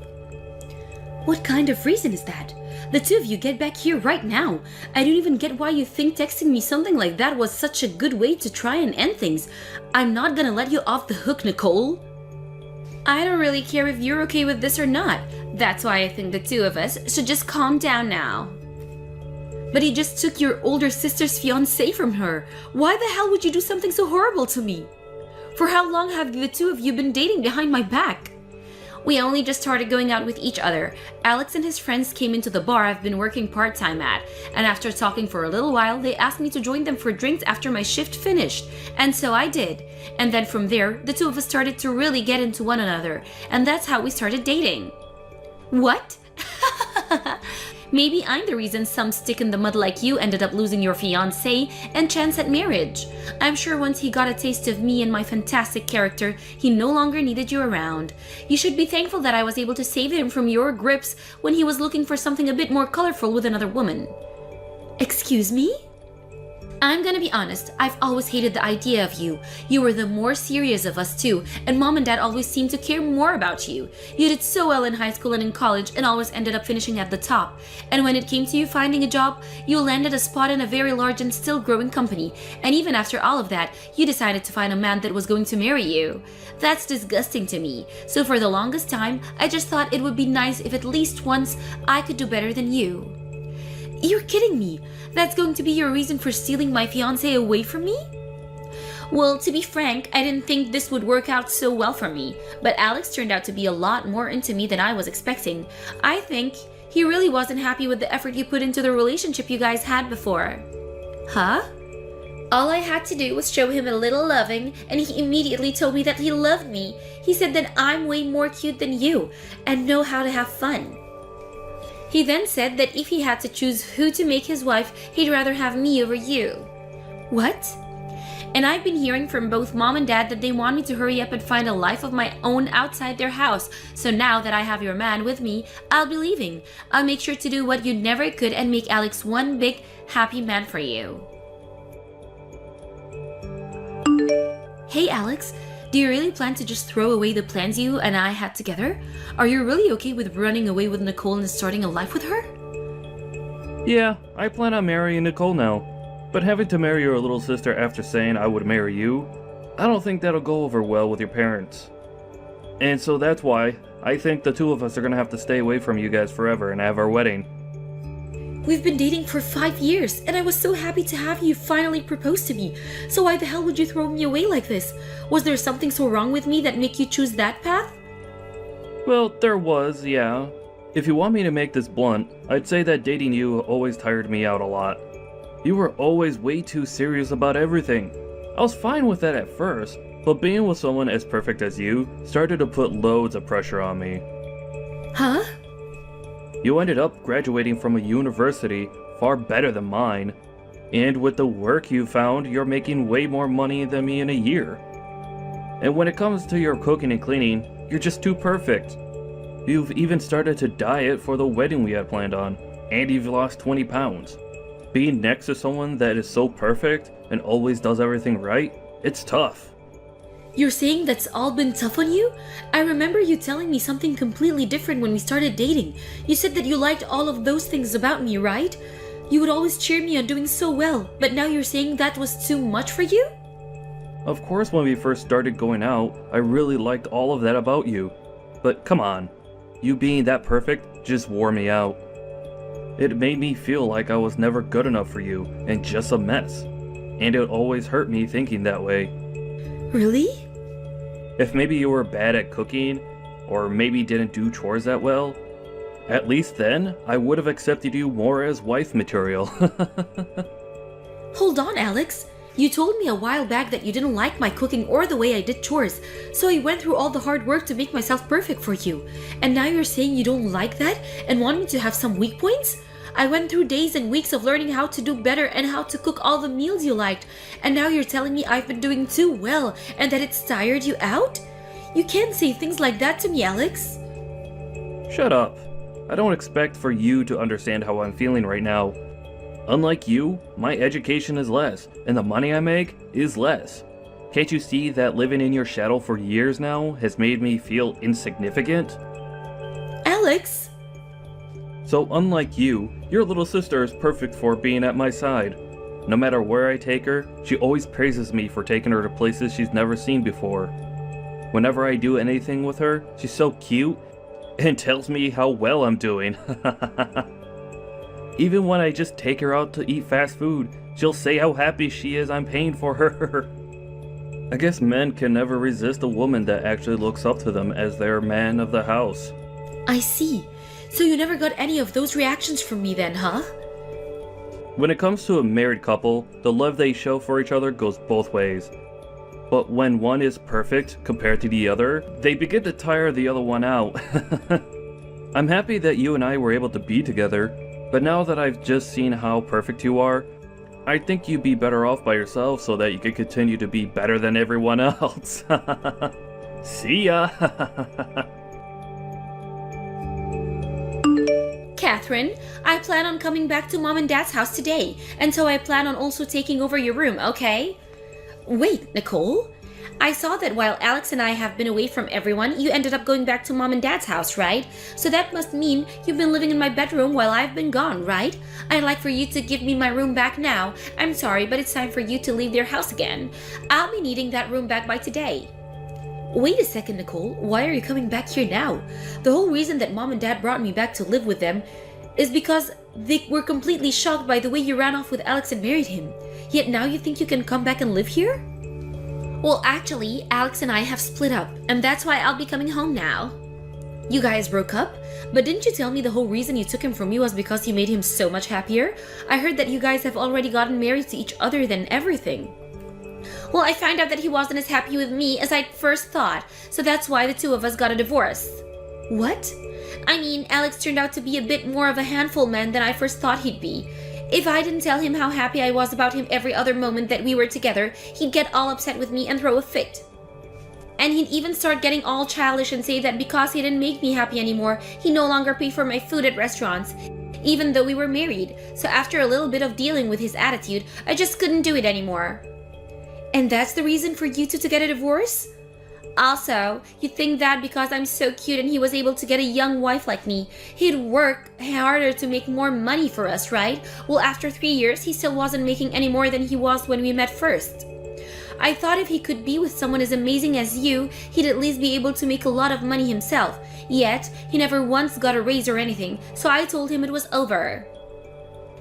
Speaker 4: What kind of reason is that? The two of you get back here right now. I don't even get why you think texting me something like that was such a good way to try and end things. I'm not gonna let you off the hook, Nicole. I don't really care if you're okay with this or not. That's why I think the two of us should just calm down now. But he just took your older sister's fiancé from her. Why the hell would you do something so horrible to me? For how long have the two of you been dating behind my back? We only just started going out with each other. Alex and his friends came into the bar I've been working part-time at, and after talking for a little while, they asked me to join them for drinks after my shift finished. And so I did. And then from there, the two of us started to really get into one another, and that's how we started dating. What? Maybe I'm the reason some stick in the mud like you ended up losing your fiancé and chance at marriage. I'm sure once he got a taste of me and my fantastic character, he no longer needed you around. You should be thankful that I was able to save him from your grips when he was looking for something a bit more colorful with another woman. Excuse me? I'm gonna be honest, I've always hated the idea of you. You were the more serious of us too, and Mom and Dad always seemed to care more about you. You did so well in high school and in college and always ended up finishing at the top. And when it came to you finding a job, you landed a spot in a very large and still growing company. And even after all of that, you decided to find a man that was going to marry you. That's disgusting to me. So for the longest time, I just thought it would be nice if at least once I could do better than you. You're kidding me. That's going to be your reason for stealing my fiancé away from me? Well, to be frank, I didn't think this would work out so well for me, but Alex turned out to be a lot more into me than I was expecting. I think he really wasn't happy with the effort you put into the relationship you guys had before. Huh? All I had to do was show him a little loving, and he immediately told me that he loved me. He said that I'm way more cute than you, and know how to have fun. He then said that if he had to choose who to make his wife, he'd rather have me over you. What? And I've been hearing from both Mom and Dad that they want me to hurry up and find a life of my own outside their house. So now that I have your man with me, I'll be leaving. I'll make sure to do what you never could and make Alex one big, happy man for you. Hey Alex, Do you really plan to just throw away the plans you and I had together? Are you really okay with running away with Nicole and starting a life with her?
Speaker 5: Yeah, I plan on marrying Nicole now. But having to marry your little sister after saying I would marry you, I don't think that'll go over well with your parents. And so that's why I think the two of us are gonna have to stay away from you guys forever and have our wedding.
Speaker 4: We've been dating for 5 years, and I was so happy to have you finally propose to me. So why the hell would you throw me away like this? Was there something so wrong with me that made you choose that path?
Speaker 5: Well, there was, yeah. If you want me to make this blunt, I'd say that dating you always tired me out a lot. You were always way too serious about everything. I was fine with that at first, but being with someone as perfect as you started to put loads of pressure on me.
Speaker 4: Huh?
Speaker 5: You ended up graduating from a university far better than mine, and with the work you found, you're making way more money than me in a year. And when it comes to your cooking and cleaning, you're just too perfect. You've even started to diet for the wedding we had planned on, and you've lost 20 pounds. Being next to someone that is so perfect and always does everything right, it's tough.
Speaker 4: You're saying that's all been tough on you? I remember you telling me something completely different when we started dating. You said that you liked all of those things about me, right? You would always cheer me on doing so well, but now you're saying that was too much for you?
Speaker 5: Of course, when we first started going out, I really liked all of that about you. But come on, you being that perfect just wore me out. It made me feel like I was never good enough for you and just a mess. And it always hurt me thinking that way.
Speaker 4: Really?
Speaker 5: If maybe you were bad at cooking, or maybe didn't do chores that well, at least then I would have accepted you more as wife material.
Speaker 4: Hold on, Alex. You told me a while back that you didn't like my cooking or the way I did chores, so I went through all the hard work to make myself perfect for you. And now you're saying you don't like that and want me to have some weak points? I went through days and weeks of learning how to do better and how to cook all the meals you liked, and now you're telling me I've been doing too well and that it's tired you out? You can't say things like that to me, Alex.
Speaker 5: Shut up. I don't expect for you to understand how I'm feeling right now. Unlike you, my education is less, and the money I make is less. Can't you see that living in your shadow for years now has made me feel insignificant?
Speaker 4: Alex!
Speaker 5: So unlike you, your little sister is perfect for being at my side. No matter where I take her, she always praises me for taking her to places she's never seen before. Whenever I do anything with her, she's so cute and tells me how well I'm doing. Even when I just take her out to eat fast food, she'll say how happy she is I'm paying for her. I guess men can never resist a woman that actually looks up to them as their man of the house.
Speaker 4: I see. So you never got any of those reactions from me then, huh?
Speaker 5: When it comes to a married couple, the love they show for each other goes both ways. But when one is perfect compared to the other, they begin to tire the other one out. I'm happy that you and I were able to be together, but now that I've just seen how perfect you are, I think you'd be better off by yourself so that you could continue to be better than everyone else. See ya!
Speaker 4: Catherine, I plan on coming back to Mom and Dad's house today, and so I plan on also taking over your room, okay? Wait, Nicole? I saw that while Alex and I have been away from everyone, you ended up going back to Mom and Dad's house, right? So that must mean you've been living in my bedroom while I've been gone, right? I'd like for you to give me my room back now. I'm sorry, but it's time for you to leave their house again. I'll be needing that room back by today. Wait a second, Nicole. Why are you coming back here now? The whole reason that Mom and Dad brought me back to live with them is because they were completely shocked by the way you ran off with Alex and married him. Yet now you think you can come back and live here? Well, actually, Alex and I have split up, and that's why I'll be coming home now. You guys broke up? But didn't you tell me the whole reason you took him from me was because you made him so much happier? I heard that you guys have already gotten married to each other than everything. Well, I found out that he wasn't as happy with me as I first thought, so that's why the two of us got a divorce. What? I mean, Alex turned out to be a bit more of a handful man than I first thought he'd be. If I didn't tell him how happy I was about him every other moment that we were together, he'd get all upset with me and throw a fit. And he'd even start getting all childish and say that because he didn't make me happy anymore, he no longer paid for my food at restaurants, even though we were married. So after a little bit of dealing with his attitude, I just couldn't do it anymore. And that's the reason for you two to get a divorce? Also, you think that because I'm so cute and he was able to get a young wife like me, he'd work harder to make more money for us, right? Well, after 3 years, he still wasn't making any more than he was when we met first. I thought if he could be with someone as amazing as you, he'd at least be able to make a lot of money himself. Yet, he never once got a raise or anything, so I told him it was over.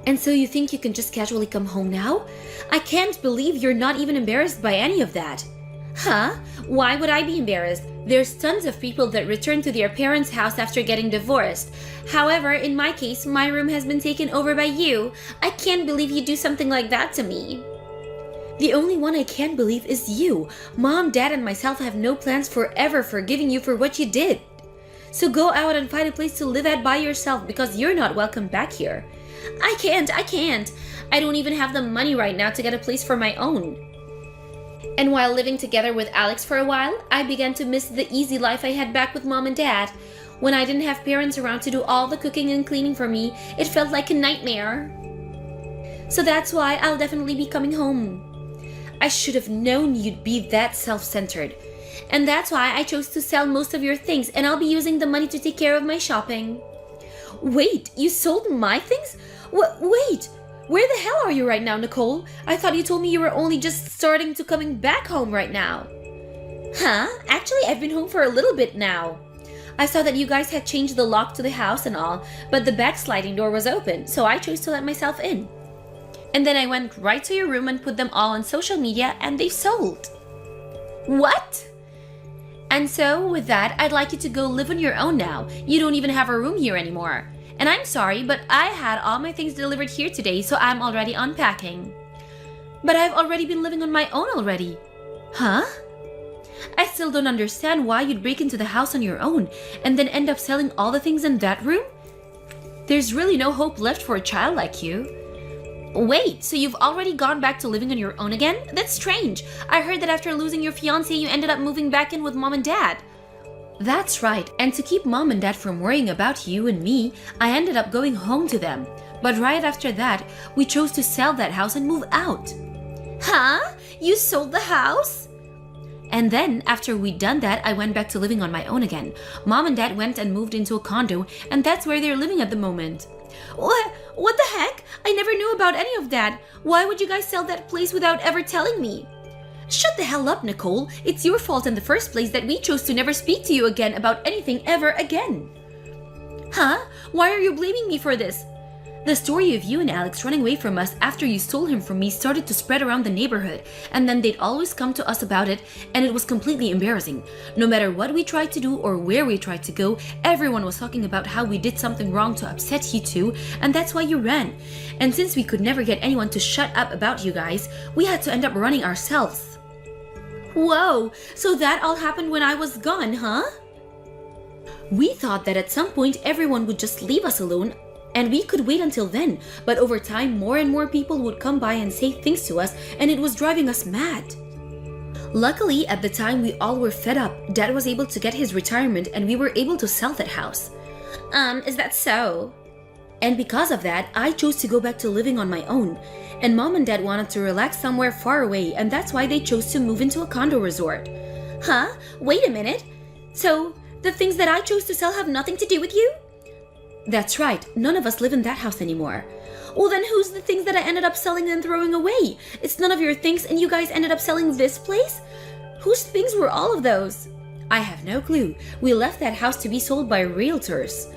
Speaker 4: And so you think you can just casually come home now? I can't believe you're not even embarrassed by any of that. Huh? Why would I be embarrassed? There's tons of people that return to their parents' house after getting divorced. However, in my case, my room has been taken over by you. I can't believe you'd do something like that to me. The only one I can't believe is you. Mom, Dad, and myself have no plans forever forgiving you for what you did. So go out and find a place to live at by yourself because you're not welcome back here. I can't. I don't even have the money right now to get a place for my own. And while living together with Alex for a while, I began to miss the easy life I had back with Mom and Dad. When I didn't have parents around to do all the cooking and cleaning for me, it felt like a nightmare. So that's why I'll definitely be coming home. I should have known you'd be that self-centered. And that's why I chose to sell most of your things, and I'll be using the money to take care of my shopping. Wait, you sold my things? Wait! Where the hell are you right now, Nicole? I thought you told me you were only just starting to coming back home right now. Huh? Actually, I've been home for a little bit now. I saw that you guys had changed the lock to the house and all, but the back sliding door was open, so I chose to let myself in. And then I went right to your room and put them all on social media, and they sold. What? And so, with that, I'd like you to go live on your own now. You don't even have a room here anymore. And I'm sorry, but I had all my things delivered here today, so I'm already unpacking. But I've already been living on my own already. Huh? I still don't understand why you'd break into the house on your own and then end up selling all the things in that room. There's really no hope left for a child like you. Wait, so you've already gone back to living on your own again? That's strange. I heard that after losing your fiancé, you ended up moving back in with Mom and Dad. That's right, and to keep Mom and Dad from worrying about you and me, I ended up going home to them. But right after that, we chose to sell that house and move out. Huh? You sold the house? And then, after we'd done that, I went back to living on my own again. Mom and Dad went and moved into a condo, and that's where they're living at the moment. What the heck? I never knew about any of that. Why would you guys sell that place without ever telling me? Shut the hell up, Nicole. It's your fault in the first place that we chose to never speak to you again about anything ever again. Huh? Why are you blaming me for this? The story of you and Alex running away from us after you stole him from me started to spread around the neighborhood, and then they'd always come to us about it, and it was completely embarrassing. No matter what we tried to do or where we tried to go, everyone was talking about how we did something wrong to upset you two, and that's why you ran. And since we could never get anyone to shut up about you guys, we had to end up running ourselves. Whoa, so that all happened when I was gone, huh? We thought that at some point everyone would just leave us alone, and we could wait until then, but over time more and more people would come by and say things to us, and it was driving us mad. Luckily, at the time we all were fed up, Dad was able to get his retirement and we were able to sell that house. Is that so? And because of that, I chose to go back to living on my own. And Mom and Dad wanted to relax somewhere far away, and that's why they chose to move into a condo resort. Huh? Wait a minute. So, the things that I chose to sell have nothing to do with you? That's right, none of us live in that house anymore. Well then who's the things that I ended up selling and throwing away? It's none of your things and you guys ended up selling this place? Whose things were all of those? I have no clue. We left that house to be sold by realtors.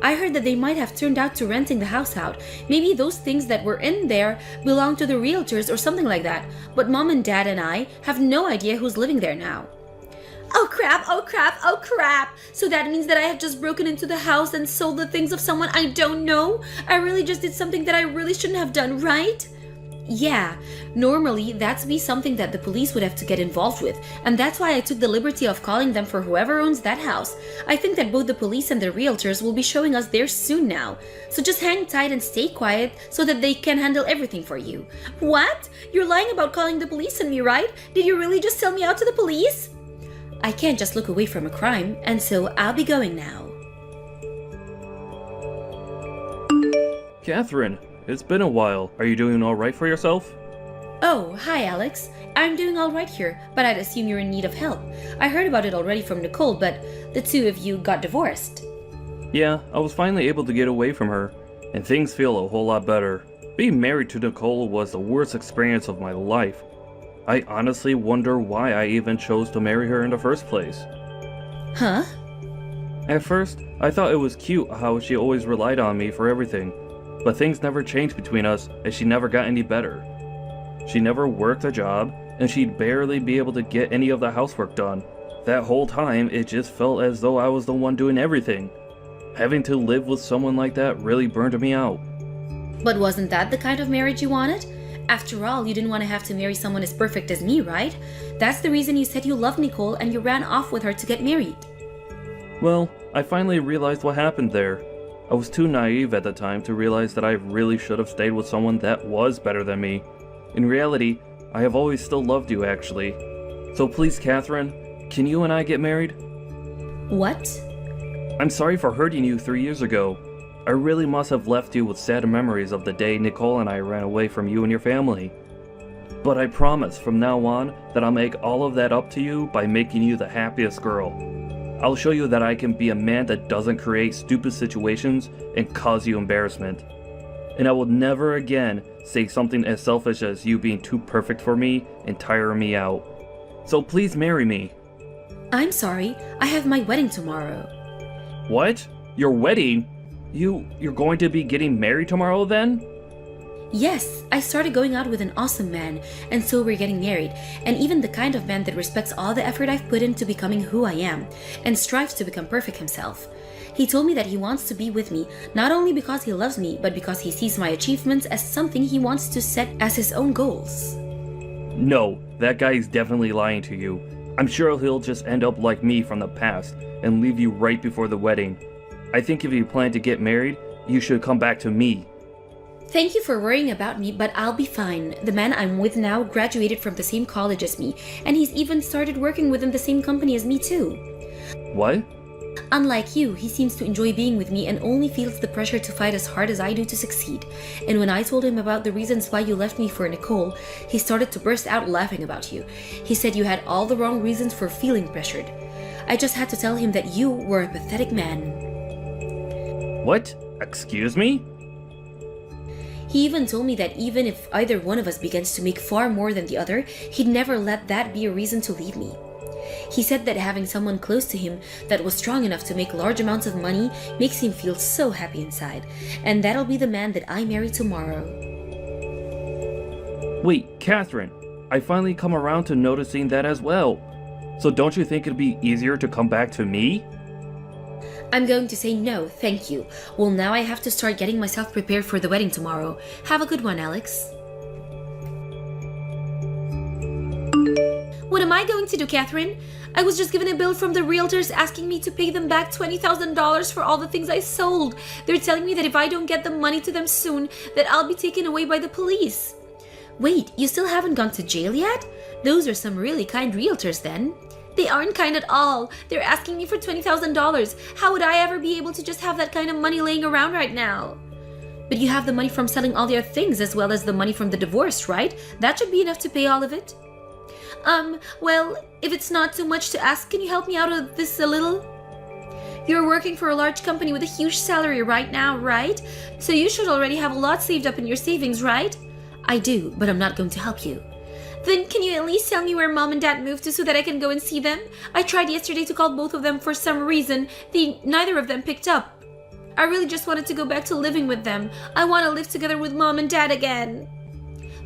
Speaker 4: I heard that they might have turned out to renting the house out. Maybe those things that were in there belong to the realtors or something like that. But Mom and Dad and I have no idea who's living there now. Oh crap, oh crap, oh crap! So that means that I have just broken into the house and sold the things of someone I don't know? I really just did something that I really shouldn't have done, right? Yeah, normally that's be something that the police would have to get involved with, and that's why I took the liberty of calling them for whoever owns that house. I think that both the police and the realtors will be showing us there soon now. So just hang tight and stay quiet so that they can handle everything for you. What? You're lying about calling the police on me, right? Did you really just sell me out to the police? I can't just look away from a crime, and so I'll be going now.
Speaker 5: Catherine, it's been a while. Are you doing all right for yourself?
Speaker 4: Oh, hi Alex. I'm doing alright here, but I'd assume you're in need of help. I heard about it already from Nicole, but the two of you got divorced.
Speaker 5: Yeah, I was finally able to get away from her, and things feel a whole lot better. Being married to Nicole was the worst experience of my life. I honestly wonder why I even chose to marry her in the first place.
Speaker 4: Huh?
Speaker 5: At first, I thought it was cute how she always relied on me for everything, but things never changed between us and she never got any better. She never worked a job, and she'd barely be able to get any of the housework done. That whole time, it just felt as though I was the one doing everything. Having to live with someone like that really burned me out.
Speaker 4: But wasn't that the kind of marriage you wanted? After all, you didn't want to have to marry someone as perfect as me, right? That's the reason you said you loved Nicole and you ran off with her to get married.
Speaker 5: Well, I finally realized what happened there. I was too naive at the time to realize that I really should have stayed with someone that was better than me. In reality, I have always still loved you, actually. So please, Catherine, can you and I get married?
Speaker 4: What?
Speaker 5: I'm sorry for hurting you 3 years ago. I really must have left you with sad memories of the day Nicole and I ran away from you and your family. But I promise from now on that I'll make all of that up to you by making you the happiest girl. I'll show you that I can be a man that doesn't create stupid situations and cause you embarrassment. And I will never again say something as selfish as you being too perfect for me and tiring me out. So please marry me.
Speaker 4: I'm sorry, I have my wedding tomorrow.
Speaker 5: What? Your wedding? You're going to be getting married tomorrow then?
Speaker 4: Yes, I started going out with an awesome man, and so we're getting married, and even the kind of man that respects all the effort I've put into becoming who I am, and strives to become perfect himself. He told me that he wants to be with me, not only because he loves me, but because he sees my achievements as something he wants to set as his own goals.
Speaker 5: No, that guy is definitely lying to you. I'm sure he'll just end up like me from the past, and leave you right before the wedding. I think if you plan to get married, you should come back to me.
Speaker 4: Thank you for worrying about me, but I'll be fine. The man I'm with now graduated from the same college as me, and he's even started working within the same company as me too.
Speaker 5: What?
Speaker 4: Unlike you, he seems to enjoy being with me and only feels the pressure to fight as hard as I do to succeed. And when I told him about the reasons why you left me for Nicole, he started to burst out laughing about you. He said you had all the wrong reasons for feeling pressured. I just had to tell him that you were a pathetic man.
Speaker 5: What? Excuse me?
Speaker 4: He even told me that even if either one of us begins to make far more than the other, he'd never let that be a reason to leave me. He said that having someone close to him that was strong enough to make large amounts of money makes him feel so happy inside, and that'll be the man that I marry tomorrow.
Speaker 5: Wait, Catherine, I finally come around to noticing that as well. So don't you think it'd be easier to come back to me?
Speaker 4: I'm going to say no, thank you. Well, now I have to start getting myself prepared for the wedding tomorrow. Have a good one, Alex. What am I going to do, Catherine? I was just given a bill from the realtors asking me to pay them back $20,000 for all the things I sold. They're telling me that if I don't get the money to them soon, that I'll be taken away by the police. Wait, you still haven't gone to jail yet? Those are some really kind realtors then. They aren't kind at all. They're asking me for $20,000. How would I ever be able to just have that kind of money laying around right now? But you have the money from selling all their things as well as the money from the divorce, right? That should be enough to pay all of it. Well, if it's not too much to ask, can you help me out with this a little? You're working for a large company with a huge salary right now, right? So you should already have a lot saved up in your savings, right? I do, but I'm not going to help you. Then can you at least tell me where Mom and Dad moved to so that I can go and see them? I tried yesterday to call both of them for some reason. Neither of them picked up. I really just wanted to go back to living with them. I want to live together with Mom and Dad again.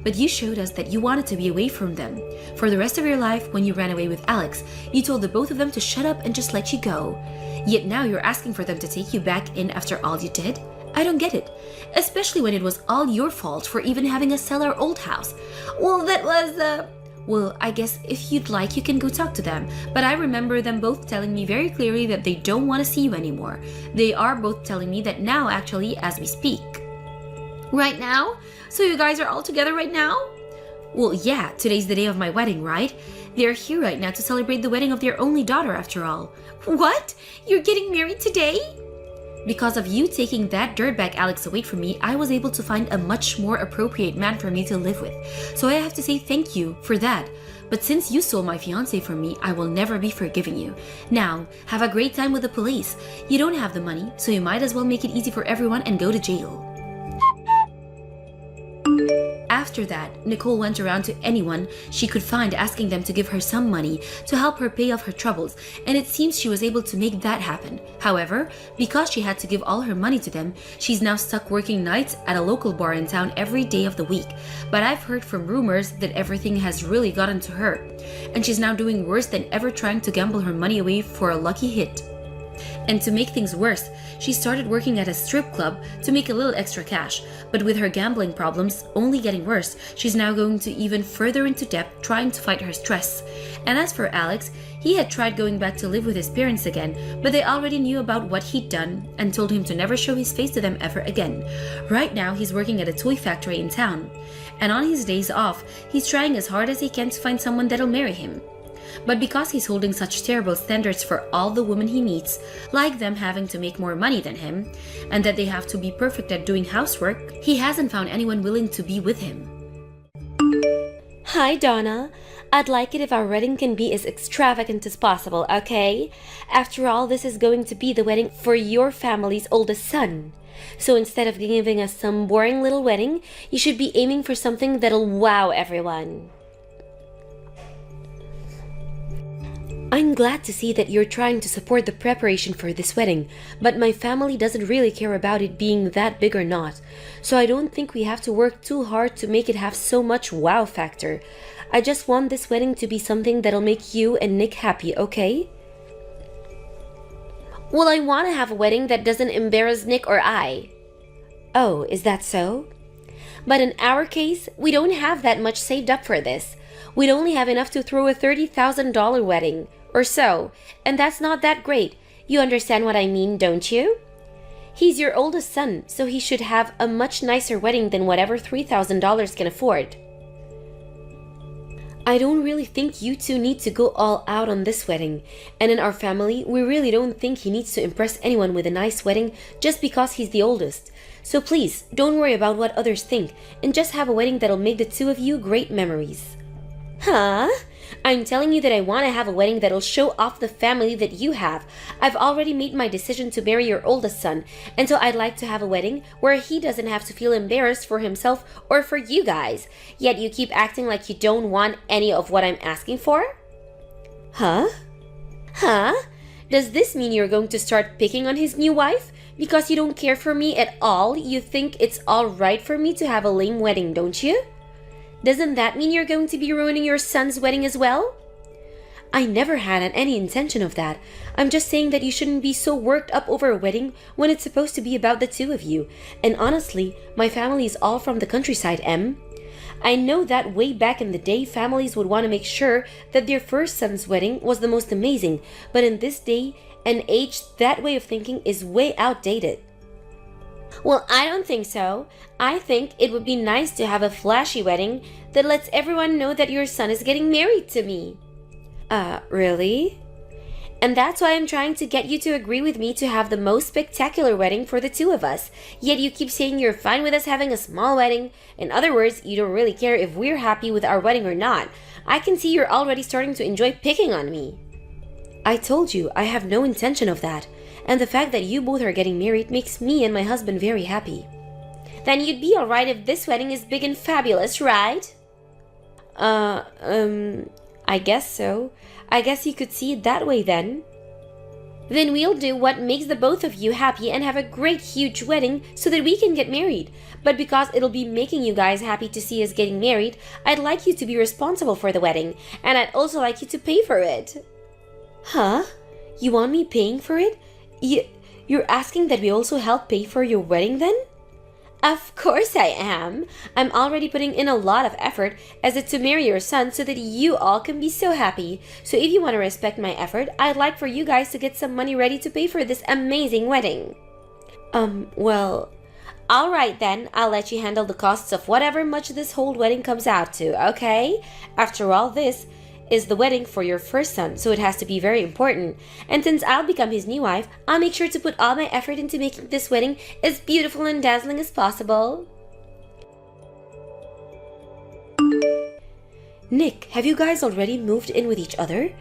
Speaker 4: But you showed us that you wanted to be away from them. For the rest of your life, when you ran away with Alex, you told the both of them to shut up and just let you go. Yet now you're asking for them to take you back in after all you did? I don't get it. Especially when it was all your fault for even having us sell our old house. Well, that was, Well, I guess if you'd like, you can go talk to them. But I remember them both telling me very clearly that they don't want to see you anymore. They are both telling me that now, actually, as we speak. Right now? So you guys are all together right now? Well, yeah, today's the day of my wedding, right? They're here right now to celebrate the wedding of their only daughter, after all. What? You're getting married today? Because of you taking that dirtbag Alex away from me, I was able to find a much more appropriate man for me to live with. So I have to say thank you for that. But since you stole my fiancé from me, I will never be forgiving you. Now, have a great time with the police. You don't have the money, so you might as well make it easy for everyone and go to jail. After that, Nicole went around to anyone she could find asking them to give her some money to help her pay off her troubles, and it seems she was able to make that happen. However, because she had to give all her money to them, she's now stuck working nights at a local bar in town every day of the week. But I've heard from rumors that everything has really gotten to her, and she's now doing worse than ever trying to gamble her money away for a lucky hit. And to make things worse, she started working at a strip club to make a little extra cash, but with her gambling problems only getting worse, she's now going to even further into debt trying to fight her stress. And as for Alex, he had tried going back to live with his parents again, but they already knew about what he'd done and told him to never show his face to them ever again. Right now, he's working at a toy factory in town, and on his days off, he's trying as hard as he can to find someone that'll marry him. But because he's holding such terrible standards for all the women he meets, like them having to make more money than him, and that they have to be perfect at doing housework, he hasn't found anyone willing to be with him.
Speaker 6: Hi, Donna. I'd like it if our wedding can be as extravagant as possible, okay? After all, this is going to be the wedding for your family's oldest son. So instead of giving us some boring little wedding, you should be aiming for something that'll wow everyone. I'm glad to see that you're trying to support the preparation for this wedding, but my family doesn't really care about it being that big or not, so I don't think we have to work too hard to make it have so much wow factor. I just want this wedding to be something that'll make you and Nick happy, okay? Well, I want to have a wedding that doesn't embarrass Nick or I. Oh, is that so? But in our case, we don't have that much saved up for this. We'd only have enough to throw a $30,000 wedding, or so, and that's not that great. You understand what I mean, don't you? He's your oldest son, so he should have a much nicer wedding than whatever $3,000 can afford. I don't really think you two need to go all out on this wedding, and in our family, we really don't think he needs to impress anyone with a nice wedding just because he's the oldest. So please, don't worry about what others think, and just have a wedding that'll make the two of you great memories. Huh? I'm telling you that I want to have a wedding that'll show off the family that you have. I've already made my decision to marry your oldest son, and so I'd like to have a wedding where he doesn't have to feel embarrassed for himself or for you guys. Yet you keep acting like you don't want any of what I'm asking for? Huh? Huh? Does this mean you're going to start picking on his new wife? Because you don't care for me at all, you think it's all right for me to have a lame wedding, don't you? Doesn't that mean you're going to be ruining your son's wedding as well? I never had any intention of that. I'm just saying that you shouldn't be so worked up over a wedding when it's supposed to be about the two of you. And honestly, my family is all from the countryside, Em. I know that way back in the day, families would want to make sure that their first son's wedding was the most amazing. But in this day and age, that way of thinking is way outdated. Well, I don't think so. I think it would be nice to have a flashy wedding that lets everyone know that your son is getting married to me. Really? And that's why I'm trying to get you to agree with me to have the most spectacular wedding for the two of us. Yet you keep saying you're fine with us having a small wedding. In other words, you don't really care if we're happy with our wedding or not. I can see you're already starting to enjoy picking on me. I told you, I have no intention of that. And the fact that you both are getting married makes me and my husband very happy. Then you'd be alright if this wedding is big and fabulous, right? I guess so. I guess you could see it that way then. Then we'll do what makes the both of you happy and have a great huge wedding so that we can get married. But because it'll be making you guys happy to see us getting married, I'd like you to be responsible for the wedding, and I'd also like you to pay for it. Huh? You want me paying for it? You're asking that we also help pay for your wedding then? Of course I am. I'm already putting in a lot of effort as it to marry your son so that you all can be so happy. So if you want to respect my effort, I'd like for you guys to get some money ready to pay for this amazing wedding. Well, alright then, I'll let you handle the costs of whatever much this whole wedding comes out to, okay? After all this, is the wedding for your first son, so it has to be very important. And since I'll become his new wife, I'll make sure to put all my effort into making this wedding as beautiful and dazzling as possible. Nick, have you guys already moved in with each other?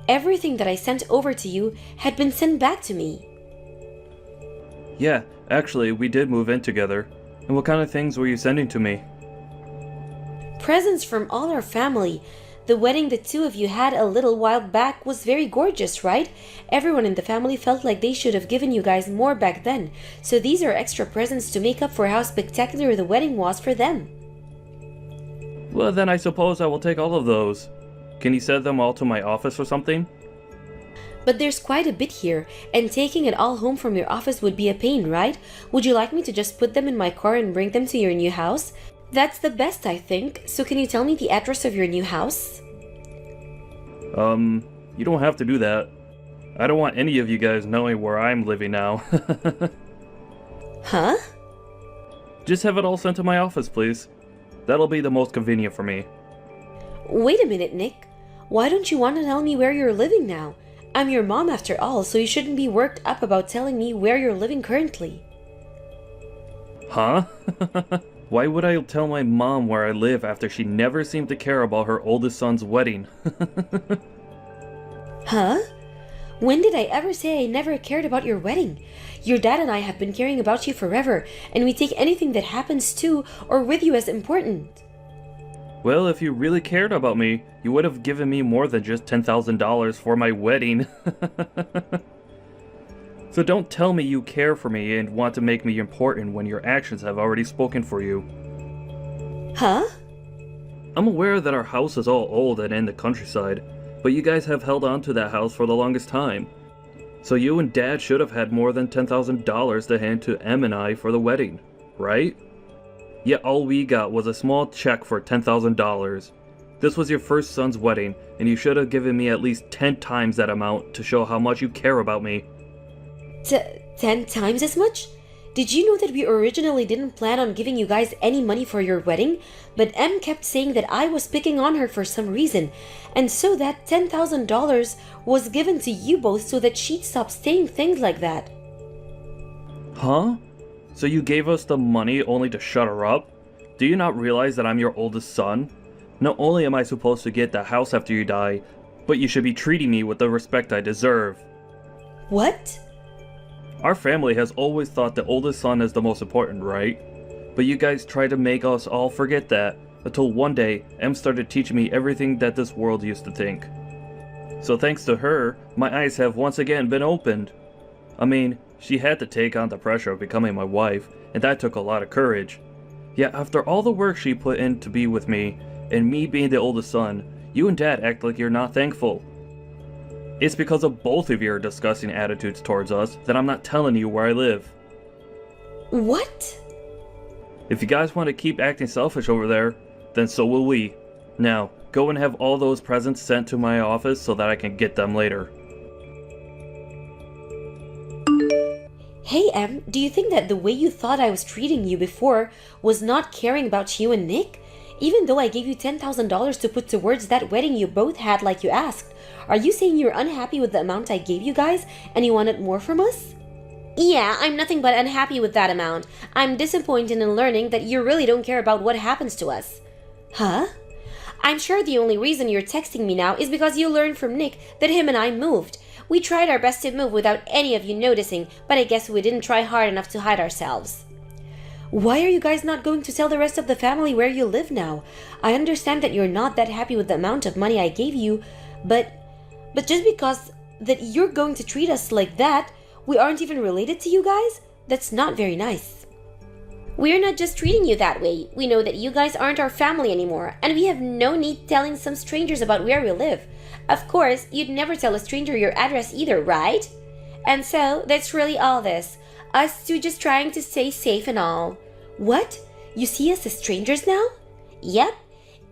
Speaker 6: Everything that I sent over to you had been sent back to me.
Speaker 5: Yeah, actually, we did move in together. And what kind of things were you sending to me?
Speaker 6: Presents from all our family. The wedding the two of you had a little while back was very gorgeous, right? Everyone in the family felt like they should have given you guys more back then. So these are extra presents to make up for how spectacular the wedding was for them.
Speaker 5: Well, then I suppose I will take all of those. Can you send them all to my office or something?
Speaker 6: But there's quite a bit here, and taking it all home from your office would be a pain, right? Would you like me to just put them in my car and bring them to your new house? That's the best, I think. So can you tell me the address of your new house?
Speaker 5: You don't have to do that. I don't want any of you guys knowing where I'm living now.
Speaker 6: Huh?
Speaker 5: Just have it all sent to my office, please. That'll be the most convenient for me.
Speaker 6: Wait a minute, Nick. Why don't you want to tell me where you're living now? I'm your mom after all, so you shouldn't be worked up about telling me where you're living currently.
Speaker 5: Huh? Why would I tell my mom where I live after she never seemed to care about her oldest son's wedding?
Speaker 6: Huh? When did I ever say I never cared about your wedding? Your dad and I have been caring about you forever, and we take anything that happens to or with you as important.
Speaker 5: Well, if you really cared about me, you would have given me more than just $10,000 for my wedding. So don't tell me you care for me and want to make me important when your actions have already spoken for you.
Speaker 6: Huh?
Speaker 5: I'm aware that our house is all old and in the countryside, but you guys have held on to that house for the longest time. So you and Dad should have had more than $10,000 to hand to Em and I for the wedding, right? Yet all we got was a small check for $10,000. This was your first son's wedding, and you should have given me at least 10 times that amount to show how much you care about me.
Speaker 6: 10 times as much? Did you know that we originally didn't plan on giving you guys any money for your wedding? But Em kept saying that I was picking on her for some reason, and so that $10,000 was given to you both so that she'd stop saying things like that.
Speaker 5: Huh? So you gave us the money only to shut her up? Do you not realize that I'm your oldest son? Not only am I supposed to get the house after you die, but you should be treating me with the respect I deserve.
Speaker 6: What?
Speaker 5: Our family has always thought the oldest son is the most important, right? But you guys tried to make us all forget that, until one day, Em started teaching me everything that this world used to think. So thanks to her, my eyes have once again been opened. I mean, she had to take on the pressure of becoming my wife, and that took a lot of courage. Yet after all the work she put in to be with me, and me being the oldest son, you and Dad act like you're not thankful. It's because of both of your disgusting attitudes towards us that I'm not telling you where I live.
Speaker 6: What?
Speaker 5: If you guys want to keep acting selfish over there, then so will we. Now, go and have all those presents sent to my office so that I can get them later.
Speaker 6: Hey Em, do you think that the way you thought I was treating you before was not caring about you and Nick? Even though I gave you $10,000 to put towards that wedding you both had like you asked, are you saying you're unhappy with the amount I gave you guys and you wanted more from us? Yeah, I'm nothing but unhappy with that amount. I'm disappointed in learning that you really don't care about what happens to us. Huh? I'm sure the only reason you're texting me now is because you learned from Nick that him and I moved. We tried our best to move without any of you noticing, but I guess we didn't try hard enough to hide ourselves. Why are you guys not going to tell the rest of the family where you live now? I understand that you're not that happy with the amount of money I gave you, but just because that you're going to treat us like that, we aren't even related to you guys? That's not very nice. We're not just treating you that way. We know that you guys aren't our family anymore, and we have no need telling some strangers about where we live. Of course, you'd never tell a stranger your address either, right? And so, that's really all this. Us two just trying to stay safe and all. What? You see us as strangers now? Yep.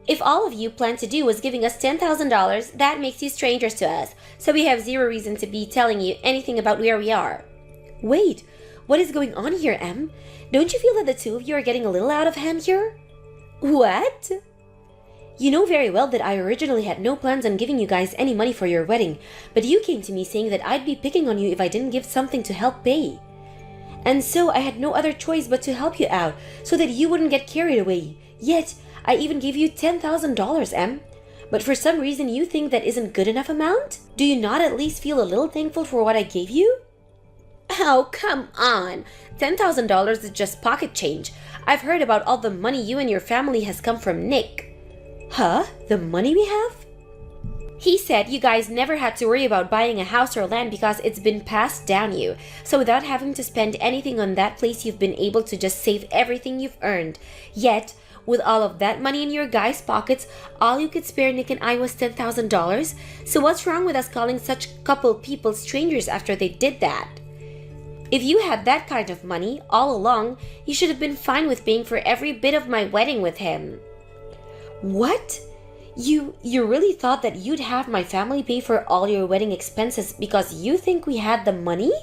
Speaker 6: If all of you plan to do was giving us $10,000, that makes you strangers to us. So we have zero reason to be telling you anything about where we are. Wait, what is going on here, Em? Don't you feel that the two of you are getting a little out of hand here? What? You know very well that I originally had no plans on giving you guys any money for your wedding, but you came to me saying that I'd be picking on you if I didn't give something to help pay. And so I had no other choice but to help you out so that you wouldn't get carried away. Yet, I even gave you $10,000, Em. But for some reason you think that isn't good enough amount? Do you not at least feel a little thankful for what I gave you? Oh, come on. $10,000 is just pocket change. I've heard about all the money you and your family has come from Nick. Huh? The money we have? He said you guys never had to worry about buying a house or land because it's been passed down you. So without having to spend anything on that place, you've been able to just save everything you've earned. Yet, with all of that money in your guys' pockets, all you could spare Nick and I was $10,000. So what's wrong with us calling such couple people strangers after they did that? If you had that kind of money all along, you should have been fine with paying for every bit of my wedding with him. What? You really thought that you'd have my family pay for all your wedding expenses because you think we had the money?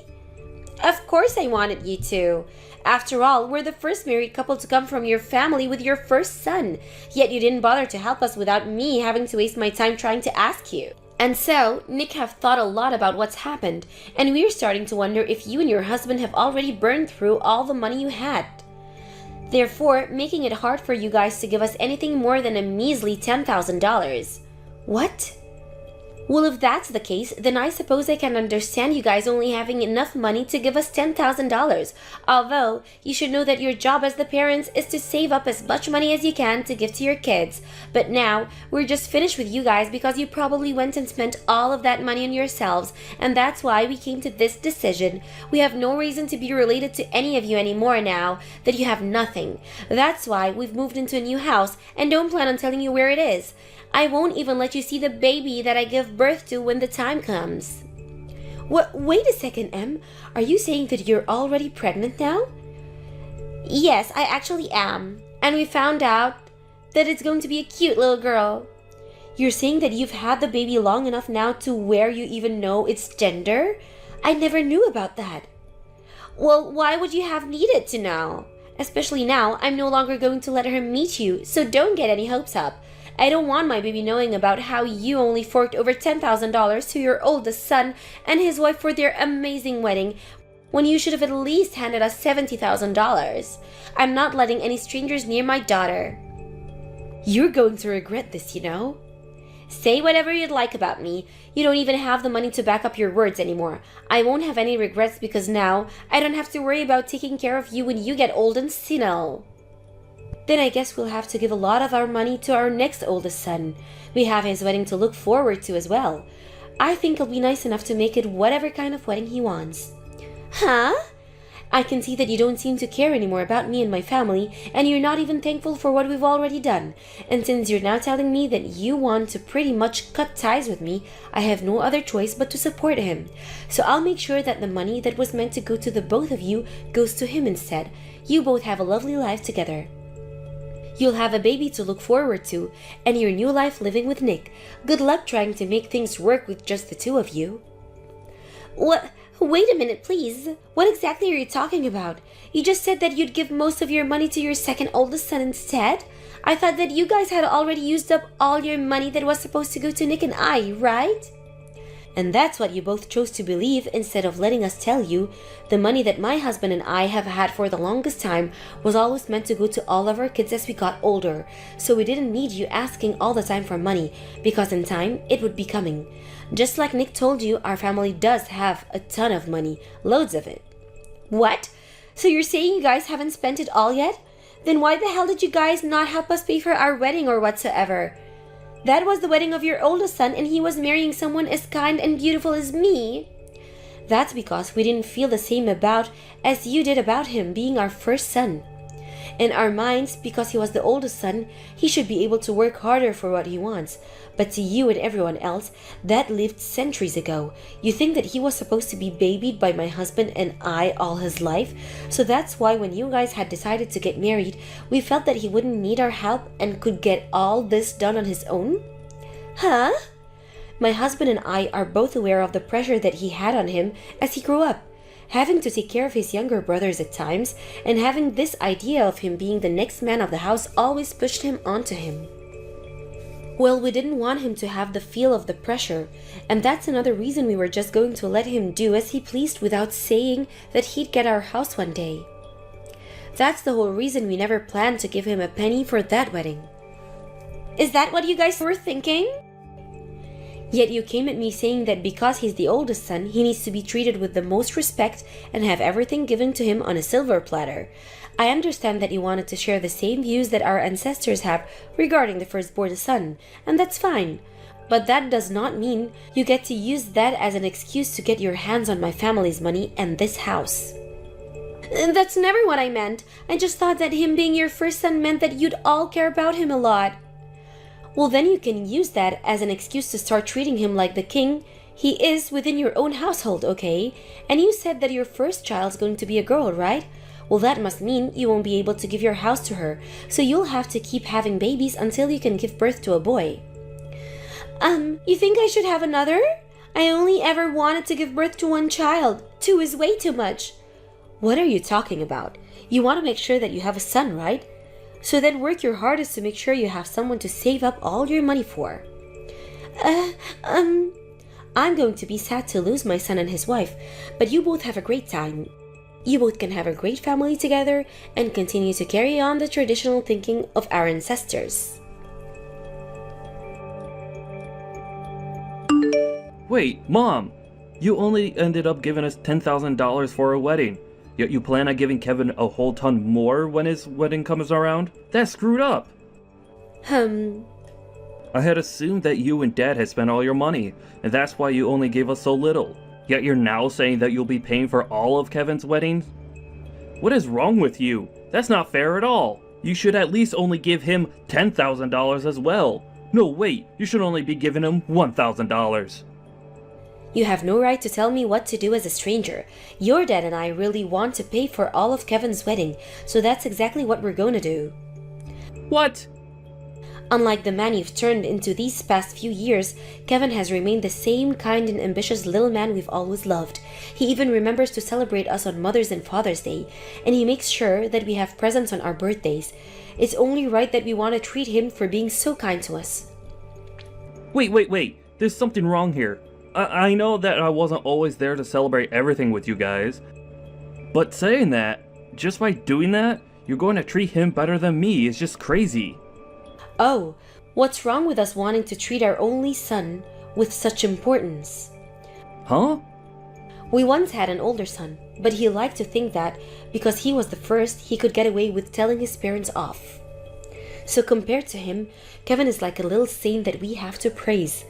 Speaker 6: Of course I wanted you to. After all, we're the first married couple to come from your family with your first son. Yet you didn't bother to help us without me having to waste my time trying to ask you. And so, Nick have thought a lot about what's happened, and we're starting to wonder if you and your husband have already burned through all the money you had. Therefore, making it hard for you guys to give us anything more than a measly $10,000. What? Well, if that's the case, then I suppose I can understand you guys only having enough money to give us $10,000. Although, you should know that your job as the parents is to save up as much money as you can to give to your kids. But now, we're just finished with you guys because you probably went and spent all of that money on yourselves, and that's why we came to this decision. We have no reason to be related to any of you anymore now that you have nothing. That's why we've moved into a new house and don't plan on telling you where it is. I won't even let you see the baby that I give birth to when the time comes. What? Wait a second, Em. Are you saying that you're already pregnant now? Yes, I actually am. And we found out that it's going to be a cute little girl. You're saying that you've had the baby long enough now to where you even know its gender? I never knew about that. Well, why would you have needed to know? Especially now, I'm no longer going to let her meet you, so don't get any hopes up. I don't want my baby knowing about how you only forked over $10,000 to your oldest son and his wife for their amazing wedding, when you should have at least handed us $70,000. I'm not letting any strangers near my daughter. You're going to regret this, you know. Say whatever you'd like about me. You don't even have the money to back up your words anymore. I won't have any regrets because now I don't have to worry about taking care of you when you get old and senile. Then I guess we'll have to give a lot of our money to our next oldest son. We have his wedding to look forward to as well. I think he'll be nice enough to make it whatever kind of wedding he wants. Huh? I can see that you don't seem to care anymore about me and my family, and you're not even thankful for what we've already done. And since you're now telling me that you want to pretty much cut ties with me, I have no other choice but to support him. So I'll make sure that the money that was meant to go to the both of you goes to him instead. You both have a lovely life together. You'll have a baby to look forward to, and your new life living with Nick. Good luck trying to make things work with just the two of you. What? Wait a minute, please. What exactly are you talking about? You just said that you'd give most of your money to your second oldest son instead? I thought that you guys had already used up all your money that was supposed to go to Nick and I, right? And that's what you both chose to believe instead of letting us tell you. The money that my husband and I have had for the longest time was always meant to go to all of our kids as we got older. So we didn't need you asking all the time for money, because in time it would be coming. Just like Nick told you, our family does have a ton of money, loads of it. What? So you're saying you guys haven't spent it all yet? Then why the hell did you guys not help us pay for our wedding or whatsoever? That was the wedding of your oldest son, and he was marrying someone as kind and beautiful as me. That's because we didn't feel the same about as you did about him being our first son. In our minds, because he was the oldest son, he should be able to work harder for what he wants. But to you and everyone else, that lived centuries ago. You think that he was supposed to be babied by my husband and I all his life? So that's why when you guys had decided to get married, we felt that he wouldn't need our help and could get all this done on his own? Huh? My husband and I are both aware of the pressure that he had on him as he grew up, having to take care of his younger brothers at times, and having this idea of him being the next man of the house always pushed him onto him. Well, we didn't want him to have the feel of the pressure, and that's another reason we were just going to let him do as he pleased without saying that he'd get our house one day. That's the whole reason we never planned to give him a penny for that wedding. Is that what you guys were thinking? Yet you came at me saying that because he's the oldest son, he needs to be treated with the most respect and have everything given to him on a silver platter. I understand that you wanted to share the same views that our ancestors have regarding the firstborn son, and that's fine. But that does not mean you get to use that as an excuse to get your hands on my family's money and this house. That's never what I meant. I just thought that him being your first son meant that you'd all care about him a lot. Well, then you can use that as an excuse to start treating him like the king he is within your own household, okay? And you said that your first child's going to be a girl, right? Well, that must mean you won't be able to give your house to her, so you'll have to keep having babies until you can give birth to a boy. You think I should have another? I only ever wanted to give birth to one child. 2 is way too much. What are you talking about? You want to make sure that you have a son, right? So then work your hardest to make sure you have someone to save up all your money for. I'm going to be sad to lose my son and his wife, but you both have a great time. You both can have a great family together and continue to carry on the traditional thinking of our ancestors.
Speaker 5: Wait, Mom! You only ended up giving us $10,000 for a wedding. Yet you plan on giving Kevin a whole ton more when his wedding comes around? That's screwed up! I had assumed that you and Dad had spent all your money, and that's why you only gave us so little. Yet you're now saying that you'll be paying for all of Kevin's weddings? What is wrong with you? That's not fair at all. You should at least only give him $10,000 as well. No, wait, you should only be giving him $1,000.
Speaker 6: You have no right to tell me what to do as a stranger. Your dad and I really want to pay for all of Kevin's wedding, so that's exactly what we're going to do.
Speaker 5: What?
Speaker 6: Unlike the man you've turned into these past few years, Kevin has remained the same kind and ambitious little man we've always loved. He even remembers to celebrate us on Mother's and Father's Day, and he makes sure that we have presents on our birthdays. It's only right that we want to treat him for being so kind to us.
Speaker 5: Wait. There's something wrong here. I know that I wasn't always there to celebrate everything with you guys. But saying that, just by doing that, you're going to treat him better than me is just crazy.
Speaker 6: Oh, what's wrong with us wanting to treat our only son with such importance?
Speaker 5: Huh?
Speaker 6: We once had an older son, but he liked to think that because he was the first, he could get away with telling his parents off. So compared to him, Kevin is like a little saint that we have to praise.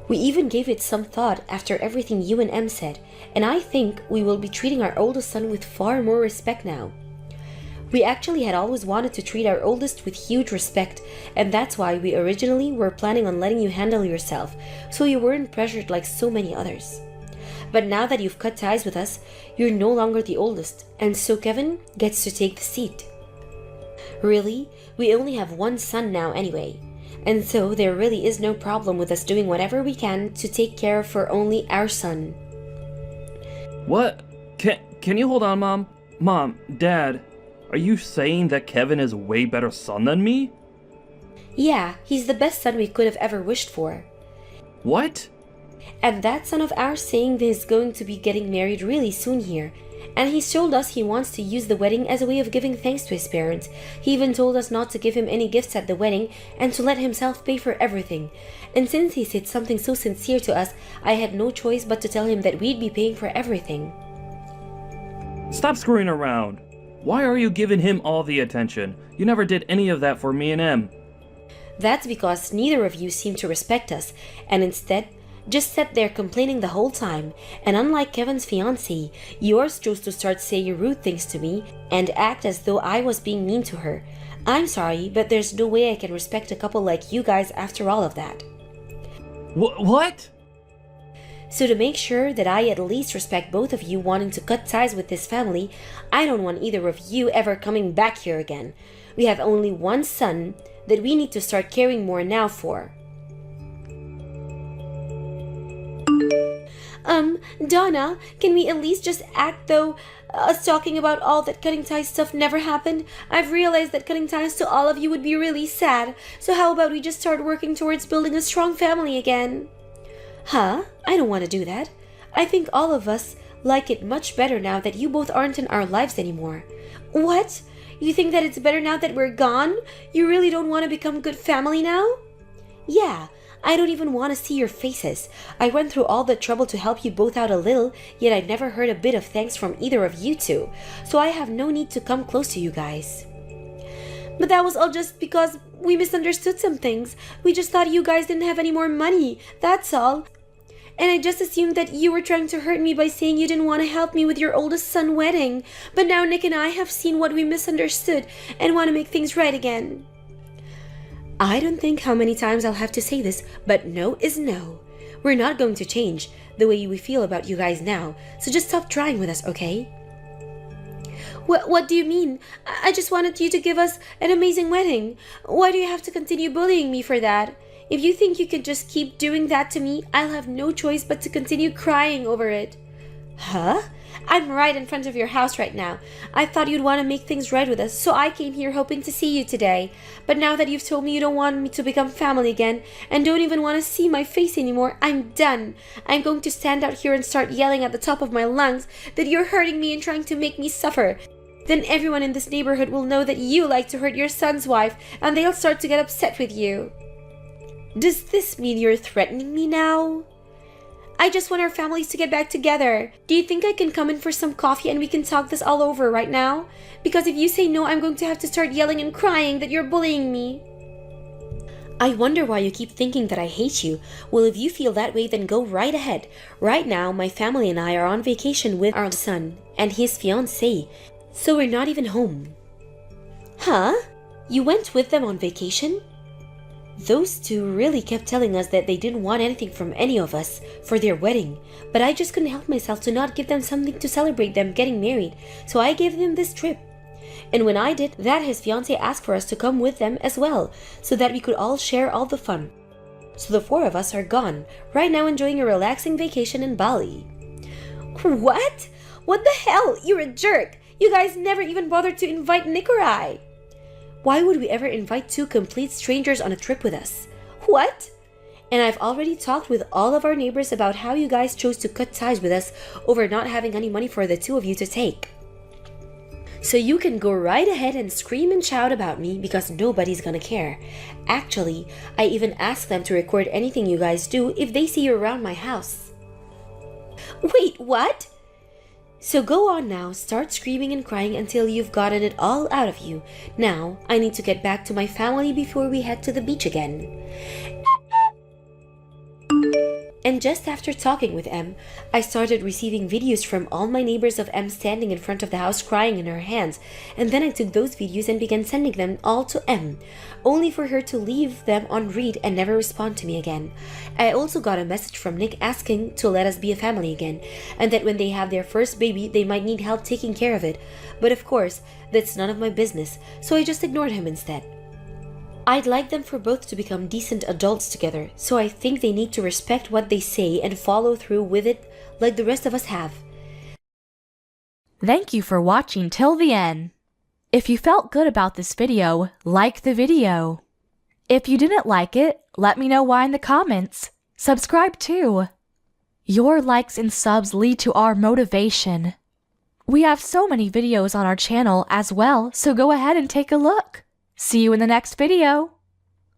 Speaker 6: We even gave it some thought after everything you and Em said, and I think we will be treating our oldest son with far more respect now. We actually had always wanted to treat our oldest with huge respect, and that's why we originally were planning on letting you handle yourself, so you weren't pressured like so many others. But now that you've cut ties with us, you're no longer the oldest, and so Kevin gets to take the seat. Really, we only have one son now anyway. And so there really is no problem with us doing whatever we can to take care for only our son.
Speaker 5: What? Can you hold on, Mom? Mom, Dad, are you saying that Kevin is a way better son than me?
Speaker 6: Yeah, he's the best son we could have ever wished for.
Speaker 5: What?
Speaker 6: And that son of ours saying that he's going to be getting married really soon here. And he's told us he wants to use the wedding as a way of giving thanks to his parents. He even told us not to give him any gifts at the wedding and to let himself pay for everything. And since he said something so sincere to us, I had no choice but to tell him that we'd be paying for everything.
Speaker 5: Stop screwing around. Why are you giving him all the attention? You never did any of that for me and Em.
Speaker 6: That's because neither of you seem to respect us, and instead just sat there complaining the whole time. And unlike Kevin's fiancée, yours chose to start saying rude things to me and act as though I was being mean to her. I'm sorry, but there's no way I can respect a couple like you guys after all of that.
Speaker 5: What?
Speaker 6: So to make sure that I at least respect both of you wanting to cut ties with this family, I don't want either of you ever coming back here again. We have only one son that we need to start caring more now for. Donna, can we at least just act though us talking about all that cutting ties stuff never happened. I've realized that cutting ties to all of you would be really sad. So how about we just start working towards building a strong family again? Huh? I don't want to do that. I think all of us like it much better now that you both aren't in our lives anymore. What? You think that it's better now that we're gone? You really don't want to become good family now? Yeah, I don't even want to see your faces. I went through all the trouble to help you both out a little, yet I never heard a bit of thanks from either of you two, so I have no need to come close to you guys. But that was all just because we misunderstood some things. We just thought you guys didn't have any more money, that's all. And I just assumed that you were trying to hurt me by saying you didn't want to help me with your oldest son's wedding. But now Nick and I have seen what we misunderstood and want to make things right again. I don't think how many times I'll have to say this, but no is no. We're not going to change the way we feel about you guys now, so just stop trying with us, okay? What do you mean? I just wanted you to give us an amazing wedding. Why do you have to continue bullying me for that? If you think you can just keep doing that to me, I'll have no choice but to continue crying over it. Huh? I'm right in front of your house right now. I thought you'd want to make things right with us, so I came here hoping to see you today. But now that you've told me you don't want me to become family again, and don't even want to see my face anymore, I'm done. I'm going to stand out here and start yelling at the top of my lungs that you're hurting me and trying to make me suffer. Then everyone in this neighborhood will know that you like to hurt your son's wife, and they'll start to get upset with you. Does this mean you're threatening me now? I just want our families to get back together. Do you think I can come in for some coffee and we can talk this all over right now? Because if you say no, I'm going to have to start yelling and crying that you're bullying me. I wonder why you keep thinking that I hate you. Well, if you feel that way, then go right ahead. Right now, my family and I are on vacation with our son and his fiancée, so we're not even home. Huh? You went with them on vacation? Those two really kept telling us that they didn't want anything from any of us for their wedding, but I just couldn't help myself to not give them something to celebrate them getting married, so I gave them this trip. And when I did that, his fiancé asked for us to come with them as well, so that we could all share all the fun. So the four of us are gone, right now enjoying a relaxing vacation in Bali. What? What the hell? You're a jerk! You guys never even bothered to invite Nick or I. Why would we ever invite two complete strangers on a trip with us? What? And I've already talked with all of our neighbors about how you guys chose to cut ties with us over not having any money for the two of you to take. So you can go right ahead and scream and shout about me because nobody's gonna care. Actually, I even asked them to record anything you guys do if they see you around my house. Wait, what? So go on now, start screaming and crying until you've gotten it all out of you. Now, I need to get back to my family before we head to the beach again. And just after talking with M, I started receiving videos from all my neighbors of M standing in front of the house crying in her hands, and then I took those videos and began sending them all to M, only for her to leave them on read and never respond to me again. I also got a message from Nick asking to let us be a family again, and that when they have their first baby, they might need help taking care of it. But of course, that's none of my business, so I just ignored him instead. I'd like them for both to become decent adults together, so I think they need to respect what they say and follow through with it like the rest of us have.
Speaker 7: Thank you for watching till the end. If you felt good about this video, like the video. If you didn't like it, let me know why in the comments. Subscribe too. Your likes and subs lead to our motivation. We have so many videos on our channel as well, so go ahead and take a look. See you in the next video.